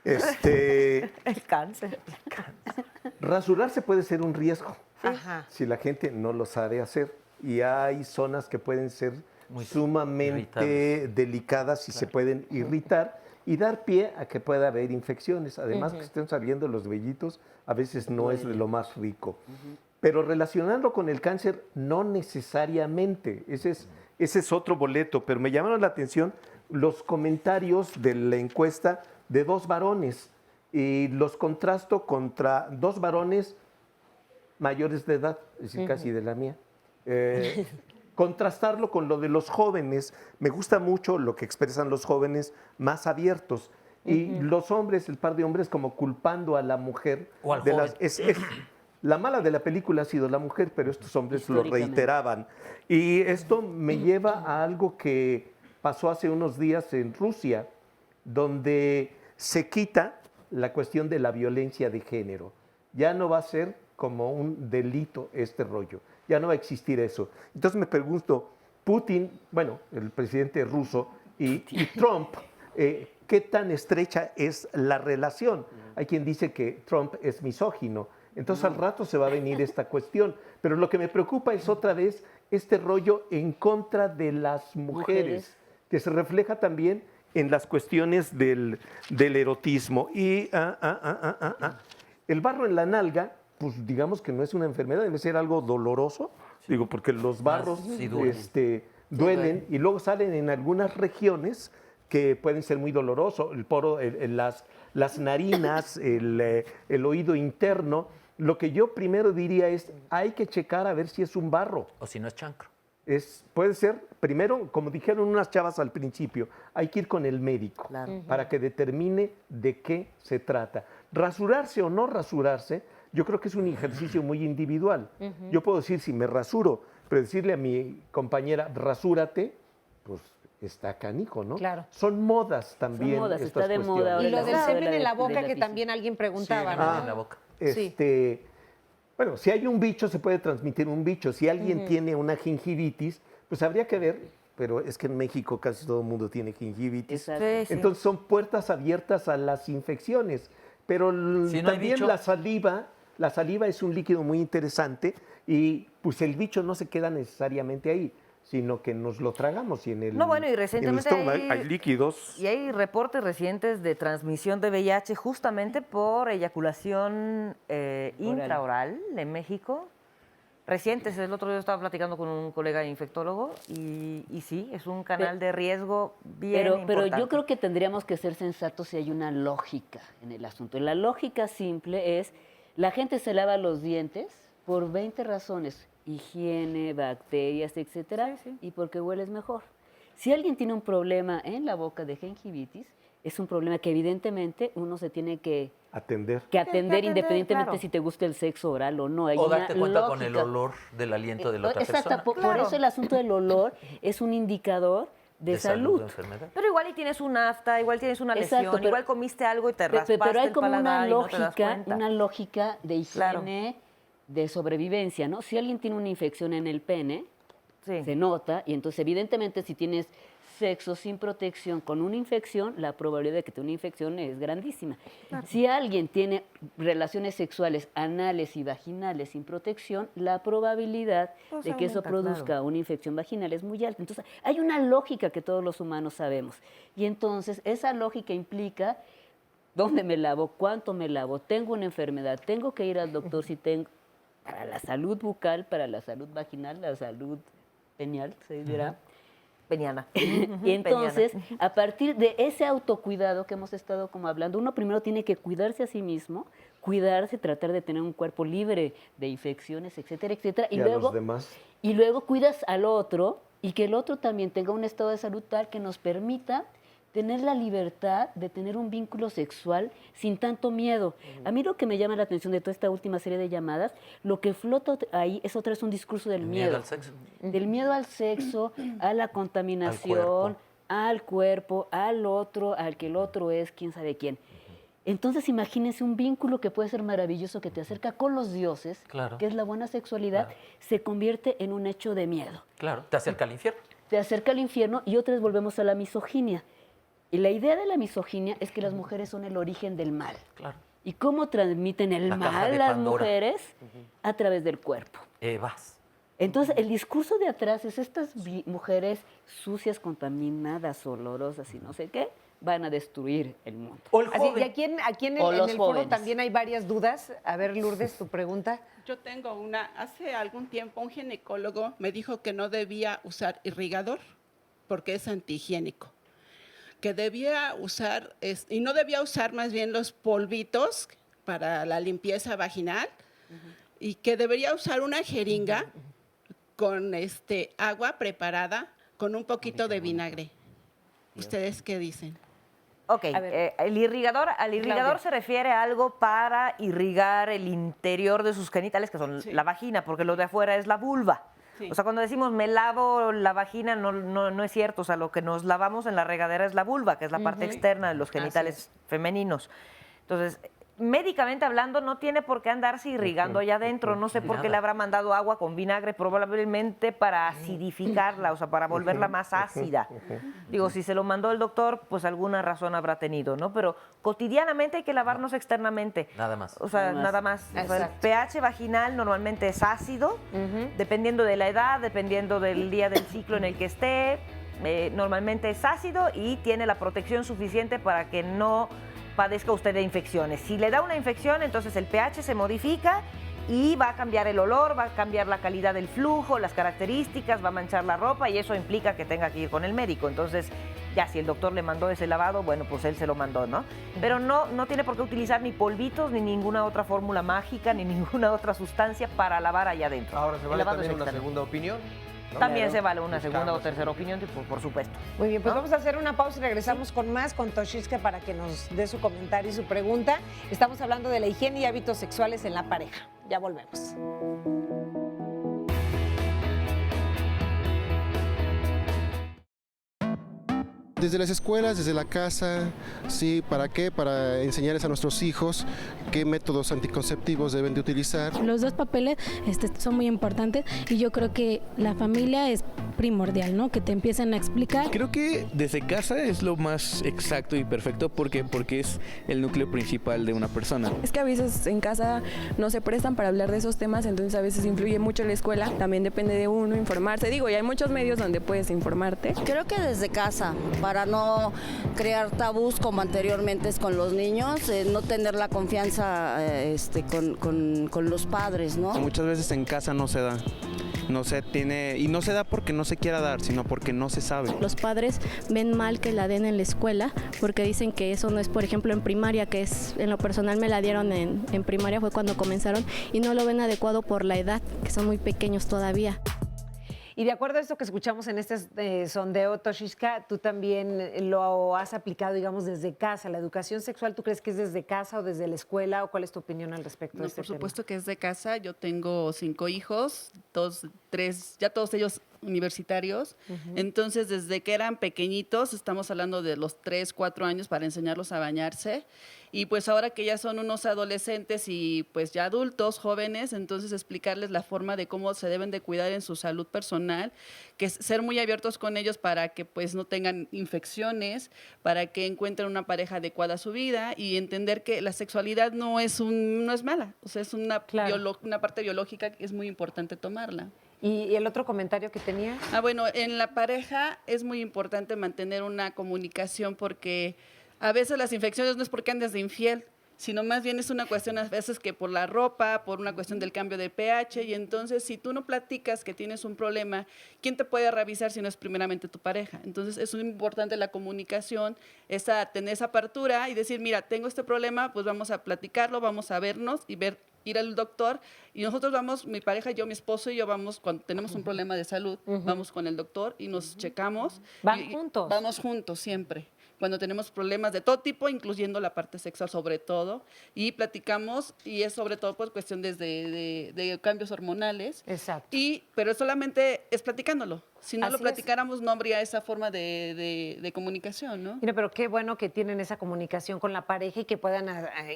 El cáncer. Rasurarse puede ser un riesgo Ajá. si la gente no lo sabe hacer. Y hay zonas que pueden ser sumamente irritables. delicadas y se pueden irritar y dar pie a que pueda haber infecciones. Además, que estén saliendo los vellitos a veces no es de lo más rico. Pero relacionarlo con el cáncer, no necesariamente. Ese es otro boleto. Pero me llamaron la atención los comentarios de la encuesta de 2 varones. Y los contrasto contra 2 varones mayores de edad, es decir, casi de la mía. Contrastarlo con lo de los jóvenes. Me gusta mucho lo que expresan los jóvenes más abiertos. Y los hombres, el par de hombres, como culpando a la mujer. O al de joven. la mala de la película ha sido la mujer, pero estos hombres lo reiteraban. Y esto me lleva a algo que pasó hace unos días en Rusia, donde se quita la cuestión de la violencia de género. Ya no va a ser como un delito este rollo. Ya no va a existir eso. Entonces me pregunto, Putin, bueno, el presidente ruso, y Trump, ¿qué tan estrecha es la relación? Hay quien dice que Trump es misógino. Entonces al rato se va a venir esta cuestión. Pero lo que me preocupa es otra vez este rollo en contra de las mujeres, que se refleja también en las cuestiones del erotismo. Y el barro en la nalga, pues digamos que no es una enfermedad, debe ser algo doloroso, digo, porque los barros sí duelen. duelen y luego salen en algunas regiones que pueden ser muy dolorosos, el poro, las narinas, el oído interno. Lo que yo primero diría es, hay que checar a ver si es un barro. O si no es chancro. Puede ser, primero, como dijeron unas chavas al principio, hay que ir con el médico para que determine de qué se trata. Rasurarse o no rasurarse, yo creo que es un ejercicio muy individual. Yo puedo decir si me rasuro, pero decirle a mi compañera, rasúrate, pues está canijo, ¿no? Claro. Son modas también. Son modas, estas está de moda ahora. Y lo del la semen en la de boca la que física. también alguien preguntaba, Sí, ¿no? en la boca. Sí. Bueno, si hay un bicho, se puede transmitir un bicho. Si alguien tiene una gingivitis, pues habría que ver, pero es que en México casi todo el mundo tiene gingivitis. Exacto. Sí. Entonces son puertas abiertas a las infecciones. Pero Si no hay también bicho. la saliva es un líquido muy interesante y pues el bicho no se queda necesariamente ahí, sino que nos lo tragamos y en el, No, bueno, y en el recientemente estómago hay líquidos. Y hay reportes recientes de transmisión de VIH justamente por eyaculación intraoral en México. Recientes, el otro día estaba platicando con un colega infectólogo y sí, es un canal de riesgo bien Pero importante. yo creo que tendríamos que ser sensatos si hay una lógica en el asunto. La lógica simple es, la gente se lava los dientes por 20 razones, higiene, bacterias, etcétera, y porque hueles mejor. Si alguien tiene un problema en la boca de gingivitis, es un problema que evidentemente uno se tiene que atender independientemente claro. si te gusta el sexo oral o no. Hay O una darte cuenta con el lógica. olor del aliento de la otra Exacto, persona. por eso el asunto del olor es un indicador de salud. de enfermedad. Pero igual y tienes un afta, igual tienes una lesión, Exacto, pero- igual comiste algo y te raspaste Pero hay el como paladar y no te das cuenta. una lógica de higiene, de sobrevivencia, ¿no? Si alguien tiene una infección en el pene, se nota, y entonces evidentemente si tienes sexo sin protección con una infección, la probabilidad de que tenga una infección es grandísima. Si alguien tiene relaciones sexuales anales y vaginales sin protección, la probabilidad Pues de que eso aumenta, produzca claro. una infección vaginal es muy alta. Entonces, hay una lógica que todos los humanos sabemos. Y entonces, esa lógica implica dónde me lavo, cuánto me lavo, tengo una enfermedad, tengo que ir al doctor si tengo, para la salud bucal, para la salud vaginal, la salud penial, se dirá. Peniana. Y entonces, a partir de ese autocuidado que hemos estado como hablando, uno primero tiene que cuidarse a sí mismo, cuidarse, tratar de tener un cuerpo libre de infecciones, etcétera, etcétera. Y a los demás. Y luego cuidas al otro y que el otro también tenga un estado de salud tal que nos permita tener la libertad de tener un vínculo sexual sin tanto miedo. A mí lo que me llama la atención de toda esta última serie de llamadas, lo que flota ahí es otra vez un discurso del miedo. al sexo. Del miedo al sexo, a la contaminación, al cuerpo, al otro, al que el otro es quién sabe quién. Entonces imagínense un vínculo que puede ser maravilloso, que te acerca con los dioses, Claro. que es la buena sexualidad, se convierte en un hecho de miedo. Claro, te acerca al infierno. Te acerca al infierno y otra vez volvemos a la misoginia. Y la idea de la misoginia es que las mujeres son el origen del mal. Claro. ¿Y cómo transmiten el La caja mal de las Pandora. mujeres? A través del cuerpo. Vas. Entonces, el discurso de atrás es estas mujeres sucias, contaminadas, olorosas y no sé qué, van a destruir el mundo. Así, y aquí en O el, los en el foro jóvenes. también hay varias dudas. A ver, Lourdes, tu pregunta. Yo tengo una. Hace algún tiempo un ginecólogo me dijo que no debía usar irrigador porque es antihigiénico. Que debía usar, y no debía usar más bien los polvitos para la limpieza vaginal y que debería usar una jeringa con agua preparada con un poquito de vinagre. ¿Ustedes qué dicen? Ok, al irrigador se refiere a algo para irrigar el interior de sus genitales, que son la vagina, porque lo de afuera es la vulva. Sí. O sea, cuando decimos me lavo la vagina, no es cierto. O sea, lo que nos lavamos en la regadera es la vulva, que es la parte externa de los genitales femeninos. Entonces, médicamente hablando, no tiene por qué andarse irrigando allá adentro. No sé por qué le habrá mandado agua con vinagre, probablemente para acidificarla, o sea, para volverla más ácida. Digo, si se lo mandó el doctor, pues alguna razón habrá tenido, ¿no? Pero cotidianamente hay que lavarnos externamente. Nada más. O sea, nada más. O sea, el pH vaginal normalmente es ácido, dependiendo de la edad, dependiendo del día del ciclo en el que esté. Normalmente es ácido y tiene la protección suficiente para que no padezca usted de infecciones. Si le da una infección, entonces el pH se modifica y va a cambiar el olor, va a cambiar la calidad del flujo, las características, va a manchar la ropa y eso implica que tenga que ir con el médico. Entonces, ya si el doctor le mandó ese lavado, bueno, pues él se lo mandó, ¿no? Pero no tiene por qué utilizar ni polvitos, ni ninguna otra fórmula mágica, ni ninguna otra sustancia para lavar allá adentro. Ahora, ¿se vale también una segunda opinión? También se vale una segunda o tercera opinión, por supuesto. Muy bien, pues vamos a hacer una pausa y regresamos con más con Toshiska para que nos dé su comentario y su pregunta. Estamos hablando de la higiene y hábitos sexuales en la pareja. Ya volvemos. Desde las escuelas, desde la casa, ¿sí? ¿Para qué? Para enseñarles a nuestros hijos qué métodos anticonceptivos deben de utilizar. Los dos papeles son muy importantes y yo creo que la familia es primordial, ¿no? Que te empiecen a explicar. Creo que desde casa es lo más exacto y perfecto porque es el núcleo principal de una persona. Es que a veces en casa no se prestan para hablar de esos temas, entonces a veces influye mucho la escuela. También depende de uno informarse. Digo, y hay muchos medios donde puedes informarte. Creo que desde casa, para no crear tabús como anteriormente es con los niños, no tener la confianza con los padres, ¿no? Muchas veces en casa no se da. No se tiene, y no se da porque no se quiera dar, sino porque no se sabe. Los padres ven mal que la den en la escuela porque dicen que eso no es, por ejemplo, en primaria, que es, en lo personal me la dieron en primaria, fue cuando comenzaron, y no lo ven adecuado por la edad, que son muy pequeños todavía. Y de acuerdo a esto que escuchamos en este sondeo, Toshiska, tú también lo has aplicado, digamos, desde casa. ¿La educación sexual tú crees que es desde casa o desde la escuela? ¿O cuál es tu opinión al respecto de este tema? Por supuesto que es de casa. Yo tengo 5 hijos, ya todos ellos universitarios. Entonces, desde que eran pequeñitos, estamos hablando de los 3, 4 años para enseñarlos a bañarse. Y pues ahora que ya son unos adolescentes y pues ya adultos, jóvenes, entonces explicarles la forma de cómo se deben de cuidar en su salud personal, que es ser muy abiertos con ellos para que pues no tengan infecciones, para que encuentren una pareja adecuada a su vida y entender que la sexualidad no es mala, o sea, es una parte biológica que es muy importante tomarla. ¿Y el otro comentario que tenía? Bueno, en la pareja es muy importante mantener una comunicación porque a veces las infecciones no es porque andes de infiel, sino más bien es una cuestión a veces que por la ropa, por una cuestión del cambio de pH, y entonces si tú no platicas que tienes un problema, ¿quién te puede revisar si no es primeramente tu pareja? Entonces es muy importante la comunicación, tener esa apertura y decir, mira, tengo este problema, pues vamos a platicarlo, vamos a vernos y ir al doctor, y nosotros vamos, mi pareja, yo, mi esposo y yo vamos, cuando tenemos un problema de salud, vamos con el doctor y nos checamos. ¿Van juntos? Vamos juntos siempre. Cuando tenemos problemas de todo tipo, incluyendo la parte sexual sobre todo, y platicamos, y es sobre todo pues cuestión de cambios hormonales. Exacto. Pero solamente es platicándolo. Si no Así lo platicáramos, no habría esa forma de comunicación, ¿no? Mira, pero qué bueno que tienen esa comunicación con la pareja y que puedan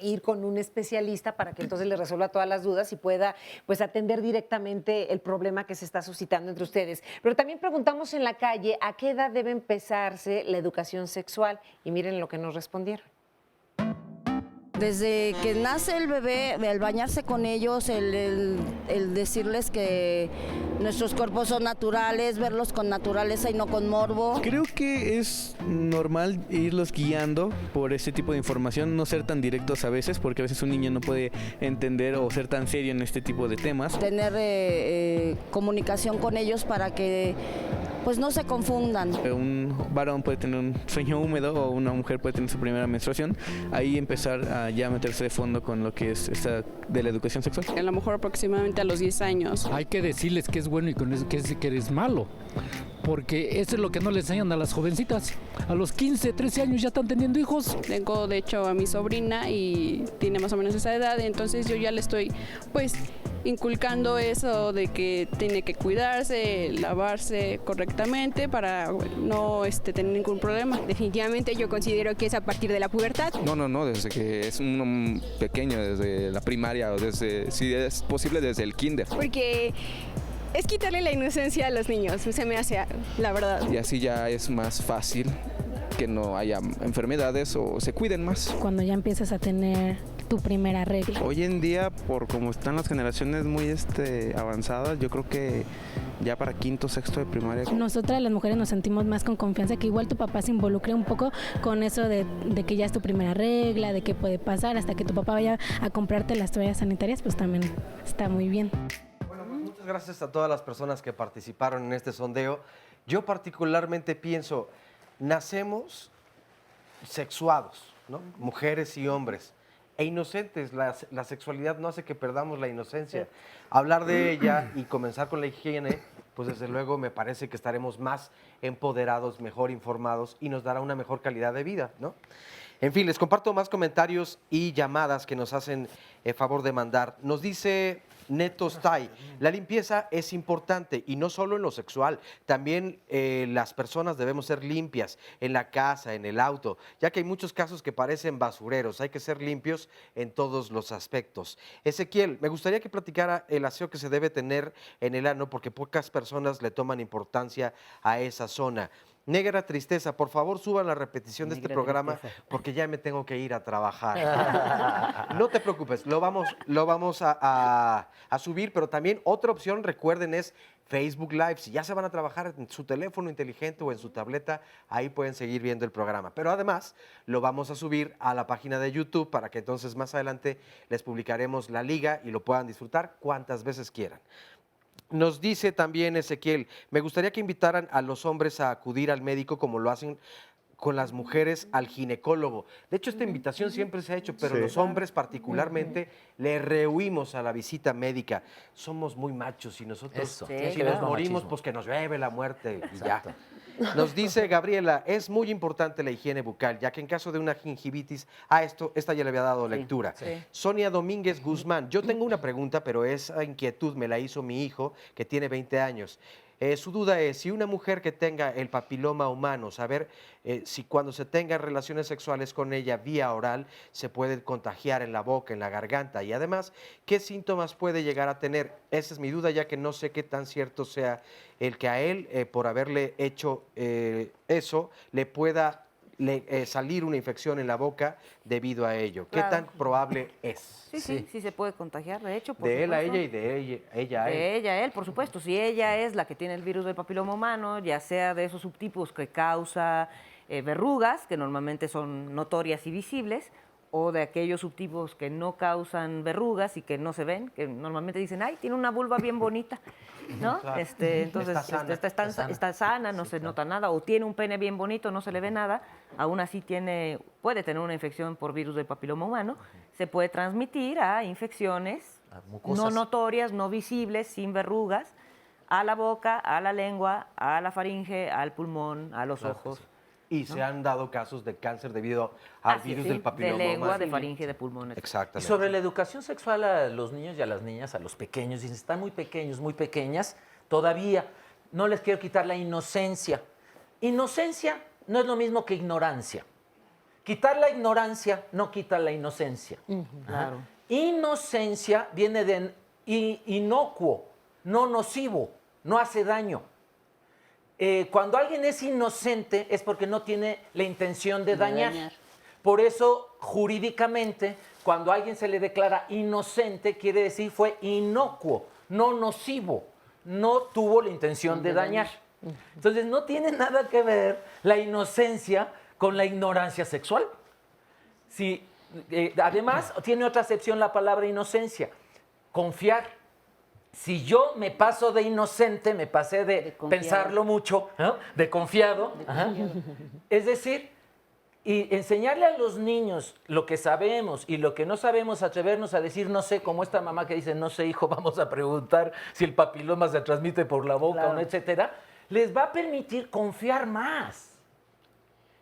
ir con un especialista para que entonces les resuelva todas las dudas y pueda pues atender directamente el problema que se está suscitando entre ustedes. Pero también preguntamos en la calle a qué edad debe empezarse la educación sexual y miren lo que nos respondieron. Desde que nace el bebé, el bañarse con ellos, el decirles que nuestros cuerpos son naturales, verlos con naturaleza y no con morbo. Creo que es normal irlos guiando por ese tipo de información, no ser tan directos a veces, porque a veces un niño no puede entender o ser tan serio en este tipo de temas. Tener comunicación con ellos para que pues no se confundan. Un varón puede tener un sueño húmedo o una mujer puede tener su primera menstruación, ahí empezar a ya meterse de fondo con lo que es esta de la educación sexual. A lo mejor aproximadamente a los 10 años. Hay que decirles que es bueno y que es malo, porque eso es lo que no le enseñan a las jovencitas. A los 15, 13 años ya están teniendo hijos. Tengo de hecho a mi sobrina y tiene más o menos esa edad, entonces yo ya le estoy pues inculcando eso de que tiene que cuidarse, lavarse correctamente para no tener ningún problema. Definitivamente yo considero que es a partir de la pubertad. No, desde que es uno pequeño, desde la primaria o si es posible desde el kinder. Porque es quitarle la inocencia a los niños, se me hace, la verdad. Y así ya es más fácil que no haya enfermedades o se cuiden más. Cuando ya empiezas a tener tu primera regla. Hoy en día, por como están las generaciones muy avanzadas, yo creo que ya para quinto, sexto de primaria. Nosotras las mujeres nos sentimos más con confianza, que igual tu papá se involucre un poco con eso de que ya es tu primera regla, de qué puede pasar, hasta que tu papá vaya a comprarte las toallas sanitarias, pues también está muy bien. Bueno, pues muchas gracias a todas las personas que participaron en este sondeo. Yo particularmente pienso, nacemos sexuados, ¿no? Mujeres y hombres. E inocentes, la sexualidad no hace que perdamos la inocencia. Hablar de ella y comenzar con la higiene, pues desde luego me parece que estaremos más empoderados, mejor informados y nos dará una mejor calidad de vida, ¿no? En fin, les comparto más comentarios y llamadas que nos hacen favor de mandar. Nos dice Neto Stay, la limpieza es importante y no solo en lo sexual, también las personas debemos ser limpias en la casa, en el auto, ya que hay muchos casos que parecen basureros, hay que ser limpios en todos los aspectos. Ezequiel, me gustaría que platicara el aseo que se debe tener en el ano porque pocas personas le toman importancia a esa zona. Negra Tristeza, por favor suban la repetición de este programa porque ya me tengo que ir a trabajar. No te preocupes, lo vamos a subir, pero también otra opción, recuerden, es Facebook Live. Si ya se van a trabajar en su teléfono inteligente o en su tableta, ahí pueden seguir viendo el programa. Pero además lo vamos a subir a la página de YouTube para que entonces más adelante les publicaremos la liga y lo puedan disfrutar cuantas veces quieran. Nos dice también Ezequiel, me gustaría que invitaran a los hombres a acudir al médico como lo hacen con las mujeres al ginecólogo. De hecho, esta invitación siempre se ha hecho, pero los hombres particularmente le rehuimos a la visita médica. Somos muy machos y nosotros, si nos morimos, pues que nos lleve la muerte y ya. Nos dice Gabriela, es muy importante la higiene bucal, ya que en caso de una gingivitis, esta ya le había dado lectura. Sonia Domínguez Guzmán, yo tengo una pregunta, pero esa inquietud me la hizo mi hijo, que tiene 20 años. Su duda es, si una mujer que tenga el papiloma humano, saber si cuando se tenga relaciones sexuales con ella vía oral, se puede contagiar en la boca, en la garganta, y además, ¿qué síntomas puede llegar a tener? Esa es mi duda, ya que no sé qué tan cierto sea el que a él, por haberle hecho eso, le pueda salir una infección en la boca debido a ello. ¿Qué tan probable es? Sí se puede contagiar, de hecho. De él a ella y de ella a él. De ella a él, por supuesto. Si ella es la que tiene el virus del papiloma humano, ya sea de esos subtipos que causa verrugas, que normalmente son notorias y visibles, o de aquellos subtipos que no causan verrugas y que no se ven, que normalmente dicen, ay, tiene una vulva bien bonita, ¿no? Claro. Entonces Está sana, no se nota nada, o tiene un pene bien bonito, no se le ve nada, aún así puede tener una infección por virus del papiloma humano, se puede transmitir a infecciones no notorias, no visibles, sin verrugas, a la boca, a la lengua, a la faringe, al pulmón, a los ojos. Y se han dado casos de cáncer debido al virus del papiloma de lengua, humano. de faringe, de pulmón. Exactamente. Y sobre la educación sexual a los niños y a las niñas, a los pequeños, dicen, están muy pequeños, muy pequeñas, todavía no les quiero quitar la inocencia. Inocencia no es lo mismo que ignorancia. Quitar la ignorancia no quita la inocencia. Claro. Inocencia viene de inocuo, no nocivo, no hace daño. Cuando alguien es inocente es porque no tiene la intención de dañar. Por eso, jurídicamente, cuando a alguien se le declara inocente, quiere decir fue inocuo, no nocivo, no tuvo la intención de dañar. Entonces, no tiene nada que ver la inocencia con la ignorancia sexual. Si, además, tiene otra acepción la palabra inocencia, confiar. Si yo me paso de inocente, me pasé de pensarlo mucho, ¿no? De confiado. Es decir, y enseñarle a los niños lo que sabemos y lo que no sabemos, atrevernos a decir no sé, como esta mamá que dice no sé, hijo, vamos a preguntar si el papiloma se transmite por la boca o no, etcétera, les va a permitir confiar más.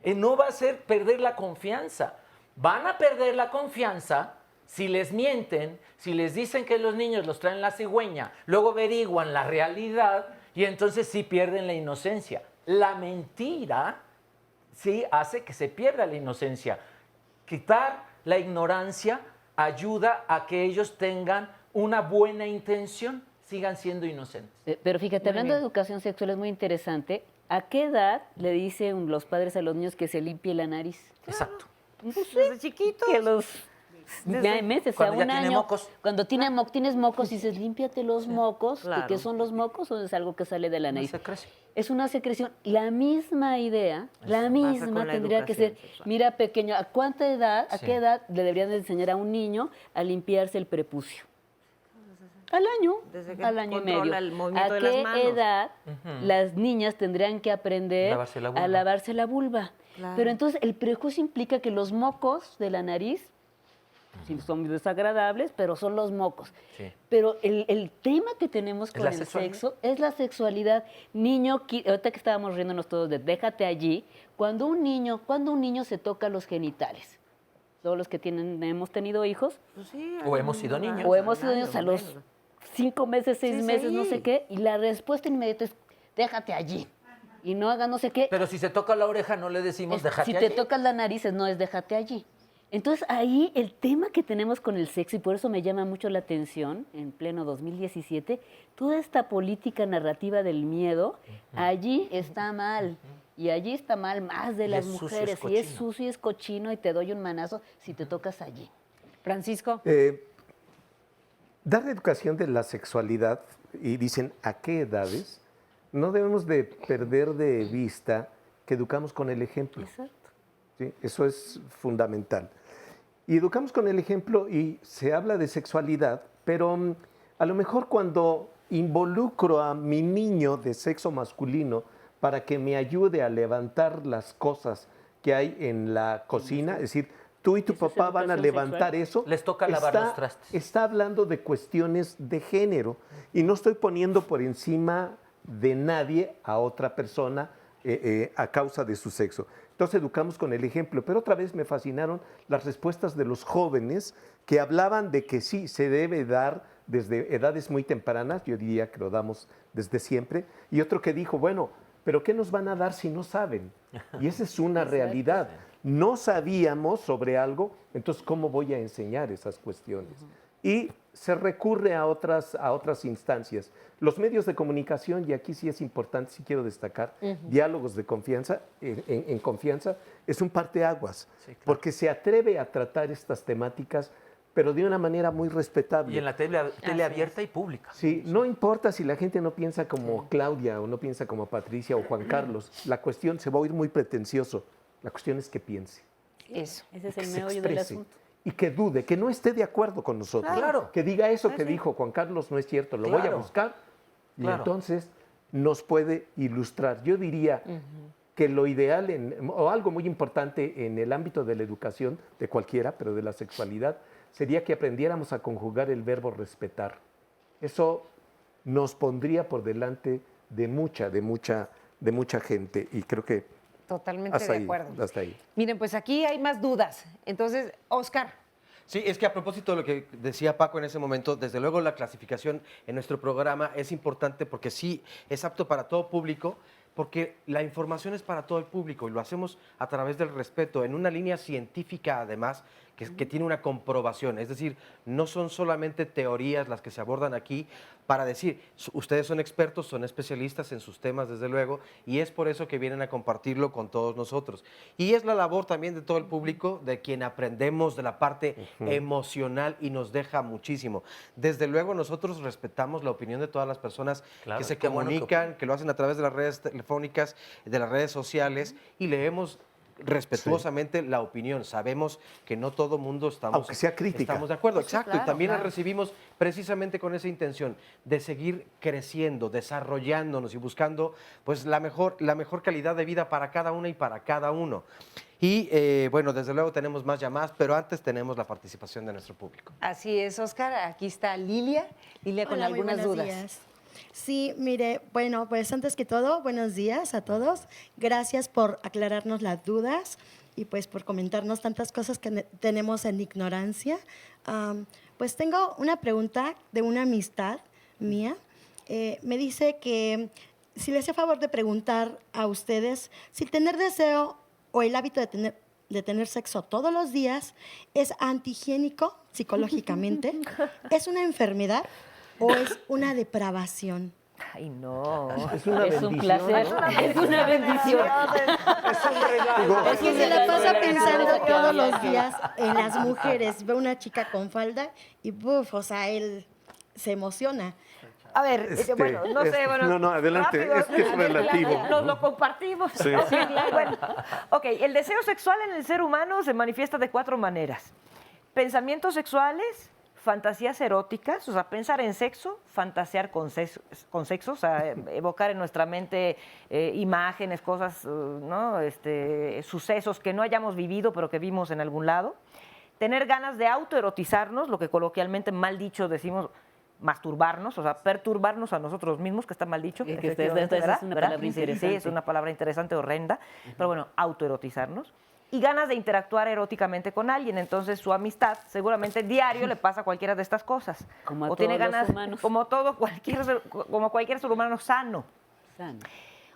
No va a ser perder la confianza. Van a perder la confianza Si les mienten, si les dicen que los niños los traen la cigüeña, luego averiguan la realidad y entonces sí pierden la inocencia. La mentira sí hace que se pierda la inocencia. Quitar la ignorancia ayuda a que ellos tengan una buena intención, sigan siendo inocentes. Pero fíjate, Muy hablando de bien. educación sexual es muy interesante. ¿A qué edad le dicen los padres a los niños que se limpie la nariz? Exacto. Desde chiquitos. Que los meses, cuando a ya un tiene año. mocos. Cuando tienes mocos y dices, límpiate los mocos. claro. ¿Y qué son los mocos? ¿O es algo que sale de la Una nariz? secreción. Es una secreción. La misma idea, la misma con la tendría que ser, educación sexual. mira pequeño, ¿a cuánta edad, a Sí. qué edad le deberían de enseñar a un niño a limpiarse el prepucio? Al año, Desde que al año y controla medio. el movimiento ¿A de las qué manos? edad Ujú. las niñas tendrían que aprender Lavarse la vulva. a lavarse la vulva? Claro. Pero entonces el prejuicio implica que los mocos de la nariz, sí, son muy desagradables, pero son los mocos. Sí. Pero el tema que tenemos con la el sexualidad. sexo es la sexualidad. Niño, ahorita que estábamos riéndonos todos de déjate allí, cuando un niño se toca los genitales, todos los que hemos tenido hijos, Pues sí, O hemos sido niños. o hemos sido al niños a año, los bueno. 5 meses, 6 Sí, meses, no sí. sé qué, y la respuesta inmediata es déjate allí. Y no haga no sé qué. Pero si se toca la oreja, no le decimos Es- déjate si te allí. tocas la nariz, no es déjate allí. Entonces ahí el tema que tenemos con el sexo, y por eso me llama mucho la atención, en pleno 2017, toda esta política narrativa del miedo, allí está mal. Y allí está mal más de Y las es sucio, es mujeres. Y es cochino. sucio y es cochino y te doy un manazo si te tocas allí. Francisco. Dar educación de la sexualidad, y dicen a qué edades, no debemos de perder de vista que educamos con el ejemplo. Exacto. ¿Sí? Eso es fundamental. Y educamos con el ejemplo y se habla de sexualidad, pero a lo mejor cuando involucro a mi niño de sexo masculino para que me ayude a levantar las cosas que hay en la cocina, es decir, tú y tu ¿Eso es papá van a educación levantar sexual? eso. Les toca lavar los trastes. Está hablando de cuestiones de género y no estoy poniendo por encima de nadie a otra persona a causa de su sexo. Entonces educamos con el ejemplo, pero otra vez me fascinaron las respuestas de los jóvenes que hablaban de que sí, se debe dar desde edades muy tempranas, yo diría que lo damos desde siempre, y otro que dijo, bueno, pero ¿qué nos van a dar si no saben? Y esa es una realidad. No sabíamos sobre algo, entonces ¿cómo voy a enseñar esas cuestiones? Y se recurre a otras instancias. Los medios de comunicación, y aquí sí es importante, sí quiero destacar, diálogos de confianza, en confianza, es un parteaguas, porque se atreve a tratar estas temáticas, pero de una manera muy respetable. Y en la tele abierta y pública. Sí, no importa si la gente no piensa como Claudia o no piensa como Patricia o Juan Carlos, la cuestión se va a oír muy pretencioso, la cuestión es que piense. Eso. Ese es Que el se meollo del exprese asunto. y que dude, que no esté de acuerdo con nosotros. Claro. Que diga eso que dijo Juan Carlos no es cierto, lo voy a Claro. buscar y Claro. entonces nos puede ilustrar. Yo diría que lo ideal o algo muy importante en el ámbito de la educación de cualquiera, pero de la sexualidad, sería que aprendiéramos a conjugar el verbo respetar. Eso nos pondría por delante de mucha gente y creo que Totalmente hasta de ahí, acuerdo. hasta ahí. Miren, pues aquí hay más dudas. Entonces, Oscar. Sí, es que a propósito de lo que decía Paco en ese momento, desde luego la clasificación en nuestro programa es importante porque sí es apto para todo público, porque la información es para todo el público y lo hacemos a través del respeto, en una línea científica además, que tiene una comprobación. Es decir, no son solamente teorías las que se abordan aquí para decir, ustedes son expertos, son especialistas en sus temas, desde luego, y es por eso que vienen a compartirlo con todos nosotros. Y es la labor también de todo el público, de quien aprendemos de la parte emocional y nos deja muchísimo. Desde luego nosotros respetamos la opinión de todas las personas Claro, que se qué bueno que comunican, que lo hacen a través de las redes telefónicas, de las redes sociales, y leemos respetuosamente la opinión. Sabemos que no todo mundo estamos de acuerdo. Sí, Exacto, claro, y también la claro. recibimos precisamente con esa intención de seguir creciendo, desarrollándonos y buscando pues la mejor calidad de vida para cada una y para cada uno. Y bueno, desde luego tenemos más llamadas, pero antes tenemos la participación de nuestro público. Así es, Oscar. Aquí está Lilia. Lilia con Hola, muy algunas buenos dudas. días. Sí, mire, bueno, pues antes que todo, buenos días a todos. Gracias por aclararnos las dudas y pues por comentarnos tantas cosas que tenemos en ignorancia. Pues tengo una pregunta de una amistad mía. Me dice que si le hace favor de preguntar a ustedes si tener deseo o el hábito de tener sexo todos los días es antihigiénico psicológicamente, es una enfermedad o es una depravación. Ay, no. Es un placer, es una bendición. Es un regalo. Es que se la pasa pensando todos los días en las mujeres. Ve una chica con falda y ¡buf! O sea, él se emociona. A ver, bueno, no sé, bueno. No, adelante, rápido, es que es relativo. Nos lo compartimos. Sí. Ok, bueno, ok, el deseo sexual en el ser humano se manifiesta de 4 maneras. Pensamientos sexuales, fantasías eróticas, o sea, pensar en sexo, fantasear con sexo, o sea, evocar en nuestra mente imágenes, cosas, ¿no? Sucesos que no hayamos vivido, pero que vimos en algún lado. Tener ganas de autoerotizarnos, lo que coloquialmente mal dicho decimos masturbarnos, o sea, perturbarnos a nosotros mismos, que está mal dicho. Que efectivamente, es una palabra interesante. Sí, es una palabra interesante, horrenda, pero bueno, autoerotizarnos. Y ganas de interactuar eróticamente con alguien. Entonces, su amistad seguramente diario le pasa cualquiera de estas cosas. Como a o todos tiene los ganas, humanos. como cualquier ser humano sano.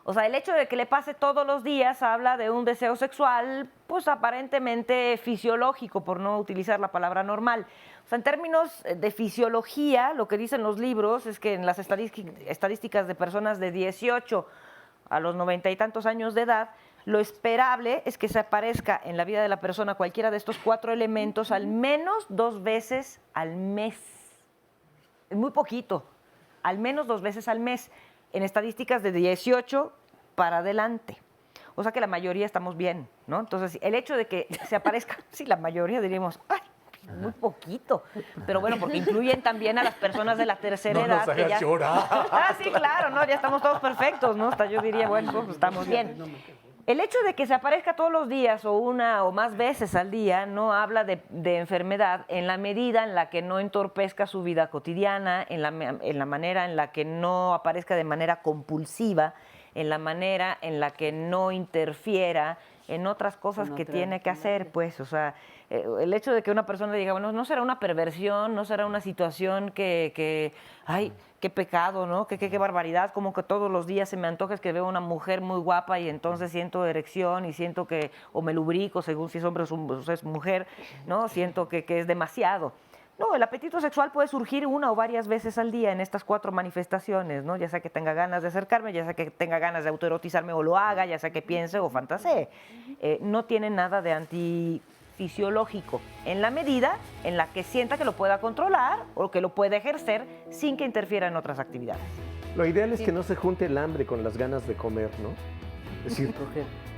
O sea, el hecho de que le pase todos los días habla de un deseo sexual, pues aparentemente fisiológico, por no utilizar la palabra normal. O sea, en términos de fisiología, lo que dicen los libros es que en las estadísticas de personas de 18 a los 90 y tantos años de edad, lo esperable es que se aparezca en la vida de la persona cualquiera de estos 4 elementos al menos 2 veces al mes. Es muy poquito, al menos 2 veces al mes, en estadísticas de 18 para adelante. O sea que la mayoría estamos bien, ¿no? Entonces, el hecho de que se aparezca, sí, la mayoría diríamos, ¡ay! Muy poquito, pero bueno, porque incluyen también a las personas de la tercera edad. No nos hagas llorar. Ah, sí, claro, no, ya estamos todos perfectos, ¿no? Hasta yo diría, bueno, pues estamos bien. El hecho de que se aparezca todos los días o una o más veces al día no habla de enfermedad en la medida en la que no entorpezca su vida cotidiana, en la manera en la que no aparezca de manera compulsiva, en la manera en la que no interfiera en otras cosas que tiene que hacer, pues, o sea, el hecho de que una persona diga, bueno, no será una perversión, no será una situación ay, qué pecado, ¿no? Qué barbaridad, como que todos los días se me antoja que veo una mujer muy guapa y entonces siento erección y siento que, o me lubrico, según si es hombre o es mujer, ¿no? Siento que es demasiado. No, el apetito sexual puede surgir 1 o varias veces al día en estas 4 manifestaciones, ¿no? Ya sea que tenga ganas de acercarme, ya sea que tenga ganas de autoerotizarme o lo haga, ya sea que piense o fantasee. No tiene nada de antifisiológico en la medida en la que sienta que lo pueda controlar o que lo puede ejercer sin que interfiera en otras actividades. Lo ideal es que no se junte el hambre con las ganas de comer, ¿no? Es decir,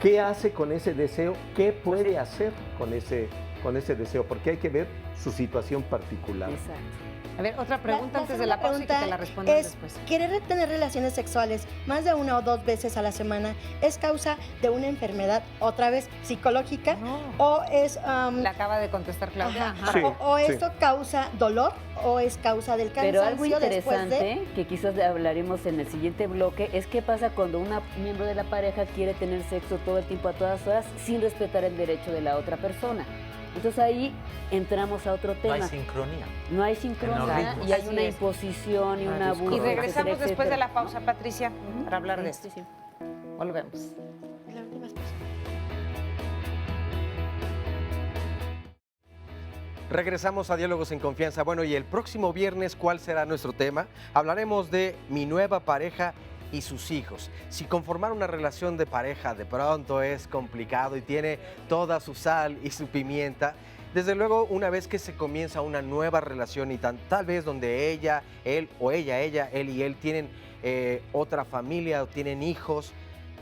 ¿qué hace con ese deseo? ¿Qué puede hacer con ese deseo? Porque hay que ver su situación particular. Exacto. A ver, otra pregunta antes de la pausa y que te la respondan después. ¿Querer tener relaciones sexuales más de 1 o 2 veces a la semana es causa de una enfermedad, otra vez, psicológica? ¿O es...? Le acaba de contestar Claudia. Ajá. Sí, o esto causa dolor o es causa del cansancio. Pero algo interesante después que quizás hablaremos en el siguiente bloque es qué pasa cuando un miembro de la pareja quiere tener sexo todo el tiempo a todas horas sin respetar el derecho de la otra persona. Entonces ahí entramos a otro tema. No hay sincronía. No hay sincronía y hay una imposición y un abuso. Y regresamos etcétera, después de etcétera. la pausa, Patricia, para hablar de esto. Volvemos. Regresamos a Diálogos en Confianza. Bueno, y el próximo viernes, ¿cuál será nuestro tema? Hablaremos de mi nueva pareja y sus hijos. Si conformar una relación de pareja de pronto es complicado y tiene toda su sal y su pimienta, desde luego una vez que se comienza una nueva relación y tal vez donde ella, él o ella, él y él tienen otra familia o tienen hijos,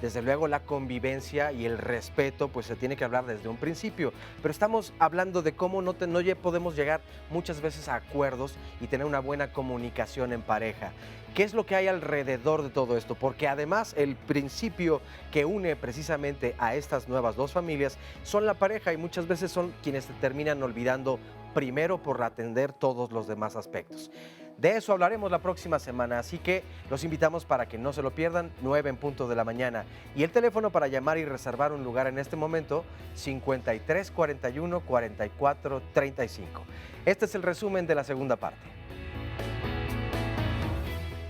desde luego la convivencia y el respeto pues se tiene que hablar desde un principio, pero estamos hablando de cómo no podemos llegar muchas veces a acuerdos y tener una buena comunicación en pareja. ¿Qué es lo que hay alrededor de todo esto? Porque además el principio que une precisamente a estas nuevas 2 familias son la pareja y muchas veces son quienes se terminan olvidando primero por atender todos los demás aspectos. De eso hablaremos la próxima semana, así que los invitamos para que no se lo pierdan, 9 en punto de la mañana. Y el teléfono para llamar y reservar un lugar en este momento, 53 41 44 35. Este es el resumen de la segunda parte.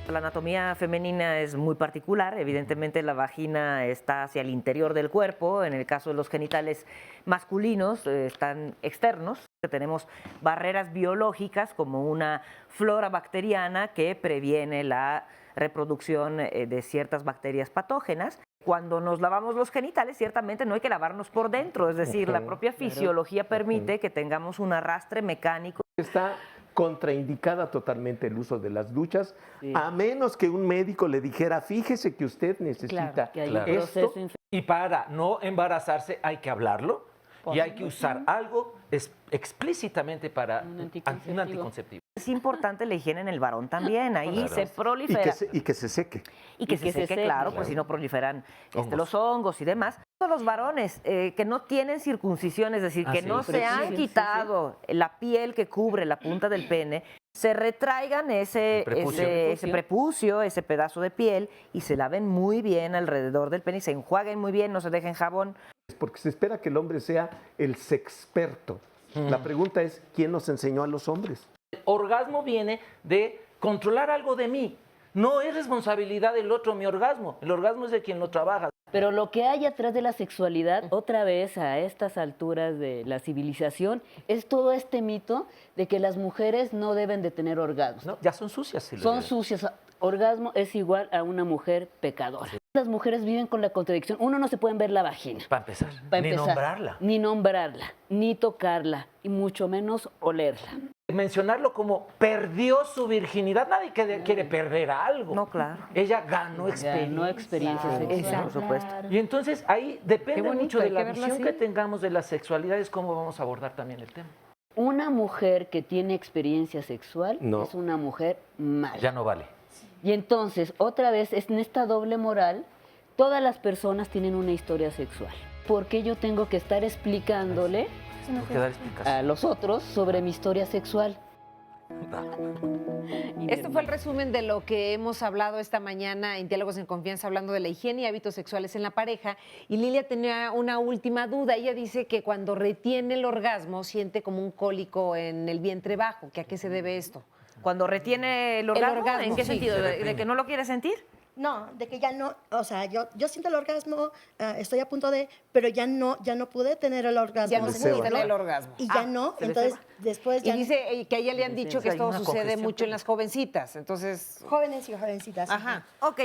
La anatomía femenina es muy particular, evidentemente la vagina está hacia el interior del cuerpo, en el caso de los genitales masculinos están externos, tenemos barreras biológicas como una flora bacteriana que previene la reproducción de ciertas bacterias patógenas. Cuando nos lavamos los genitales, ciertamente no hay que lavarnos por dentro, es decir, la propia fisiología permite que tengamos un arrastre mecánico. Está contraindicada totalmente el uso de las duchas, a menos que un médico le dijera, fíjese que usted necesita esto. Y para no embarazarse hay que hablarlo y hay que usar algo explícitamente para un anticonceptivo. Es importante la higiene en el varón también, ahí se prolifera. Y que se seque. Y que se seque, claro, pues si no proliferan los hongos y demás. Los varones que no tienen circuncisión, es decir, que no se han quitado la piel que cubre la punta del pene, se retraigan ese prepucio, ese pedazo de piel y se laven muy bien alrededor del pene y se enjuaguen muy bien, no se dejen jabón. Porque se espera que el hombre sea el sexperto. La pregunta es, ¿quién nos enseñó a los hombres? El orgasmo viene de controlar algo de mí. No es responsabilidad del otro mi orgasmo. El orgasmo es de quien lo trabaja. Pero lo que hay atrás de la sexualidad, otra vez a estas alturas de la civilización, es todo este mito de que las mujeres no deben de tener orgasmos. No, ya son sucias. Son sucias. Orgasmo es igual a una mujer pecadora. Las mujeres viven con la contradicción. Uno, no se pueden ver la vagina. Para empezar. Ni nombrarla. Ni nombrarla, ni tocarla, y mucho menos olerla. Mencionarlo como perdió su virginidad. Nadie quiere perder algo. No, claro. Ella ganó experiencia. Ganó experiencia sexual. Por supuesto. Y entonces ahí depende bonito, mucho de hay la que verlo visión así. que tengamos de la sexualidad, es cómo vamos a abordar también el tema. Una mujer que tiene experiencia sexual es una mujer mala. Ya no vale. Y entonces, otra vez, en esta doble moral, todas las personas tienen una historia sexual. ¿Por qué yo tengo que estar explicándole a los otros sobre mi historia sexual? Este fue el resumen de lo que hemos hablado esta mañana en Diálogos en Confianza, hablando de la higiene y hábitos sexuales en la pareja. Y Lilia tenía una última duda. Ella dice que cuando retiene el orgasmo siente como un cólico en el vientre bajo. ¿A qué se debe esto? Cuando retiene el orgasmo, ¿en qué sentido? ¿De que no lo quiere sentir? No, de que ya no, o sea, yo siento el orgasmo, estoy a punto de, pero ya no pude tener el orgasmo. Ya no pude tener el orgasmo. Y ya no, entonces después ya. Y dice que a ella le han dicho que esto una sucede congestión. mucho en las jovencitas, entonces... Jóvenes y jovencitas. Ajá. Ok,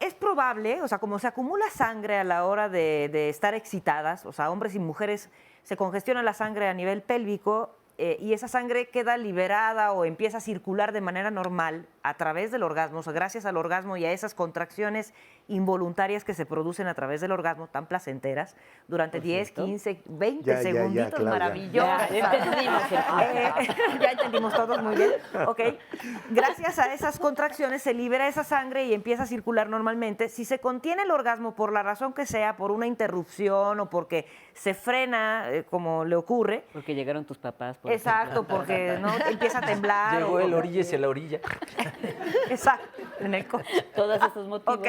es probable, o sea, como se acumula sangre a la hora de estar excitadas, o sea, hombres y mujeres, se congestiona la sangre a nivel pélvico y esa sangre queda liberada o empieza a circular de manera normal a través del orgasmo, o sea, gracias al orgasmo y a esas contracciones involuntarias que se producen a través del orgasmo, tan placenteras, durante 10, 15, 20 segunditos maravillosos. Ya entendimos todos muy bien. Ok. Gracias a esas contracciones se libera esa sangre y empieza a circular normalmente. Si se contiene el orgasmo por la razón que sea, por una interrupción o porque se frena, como le ocurre. Porque llegaron tus papás. Exacto, porque no empieza a temblar. Llegó el orilla hacia la orilla. Exacto, en el coche. Todos esos motivos. Ok.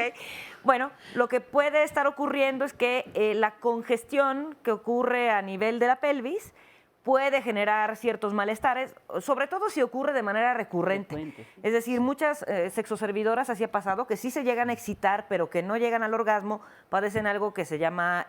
Bueno, lo que puede estar ocurriendo es que la congestión que ocurre a nivel de la pelvis puede generar ciertos malestares, sobre todo si ocurre de manera recurrente. Es decir, muchas sexoservidoras, así ha pasado, que sí se llegan a excitar, pero que no llegan al orgasmo, padecen algo que se llama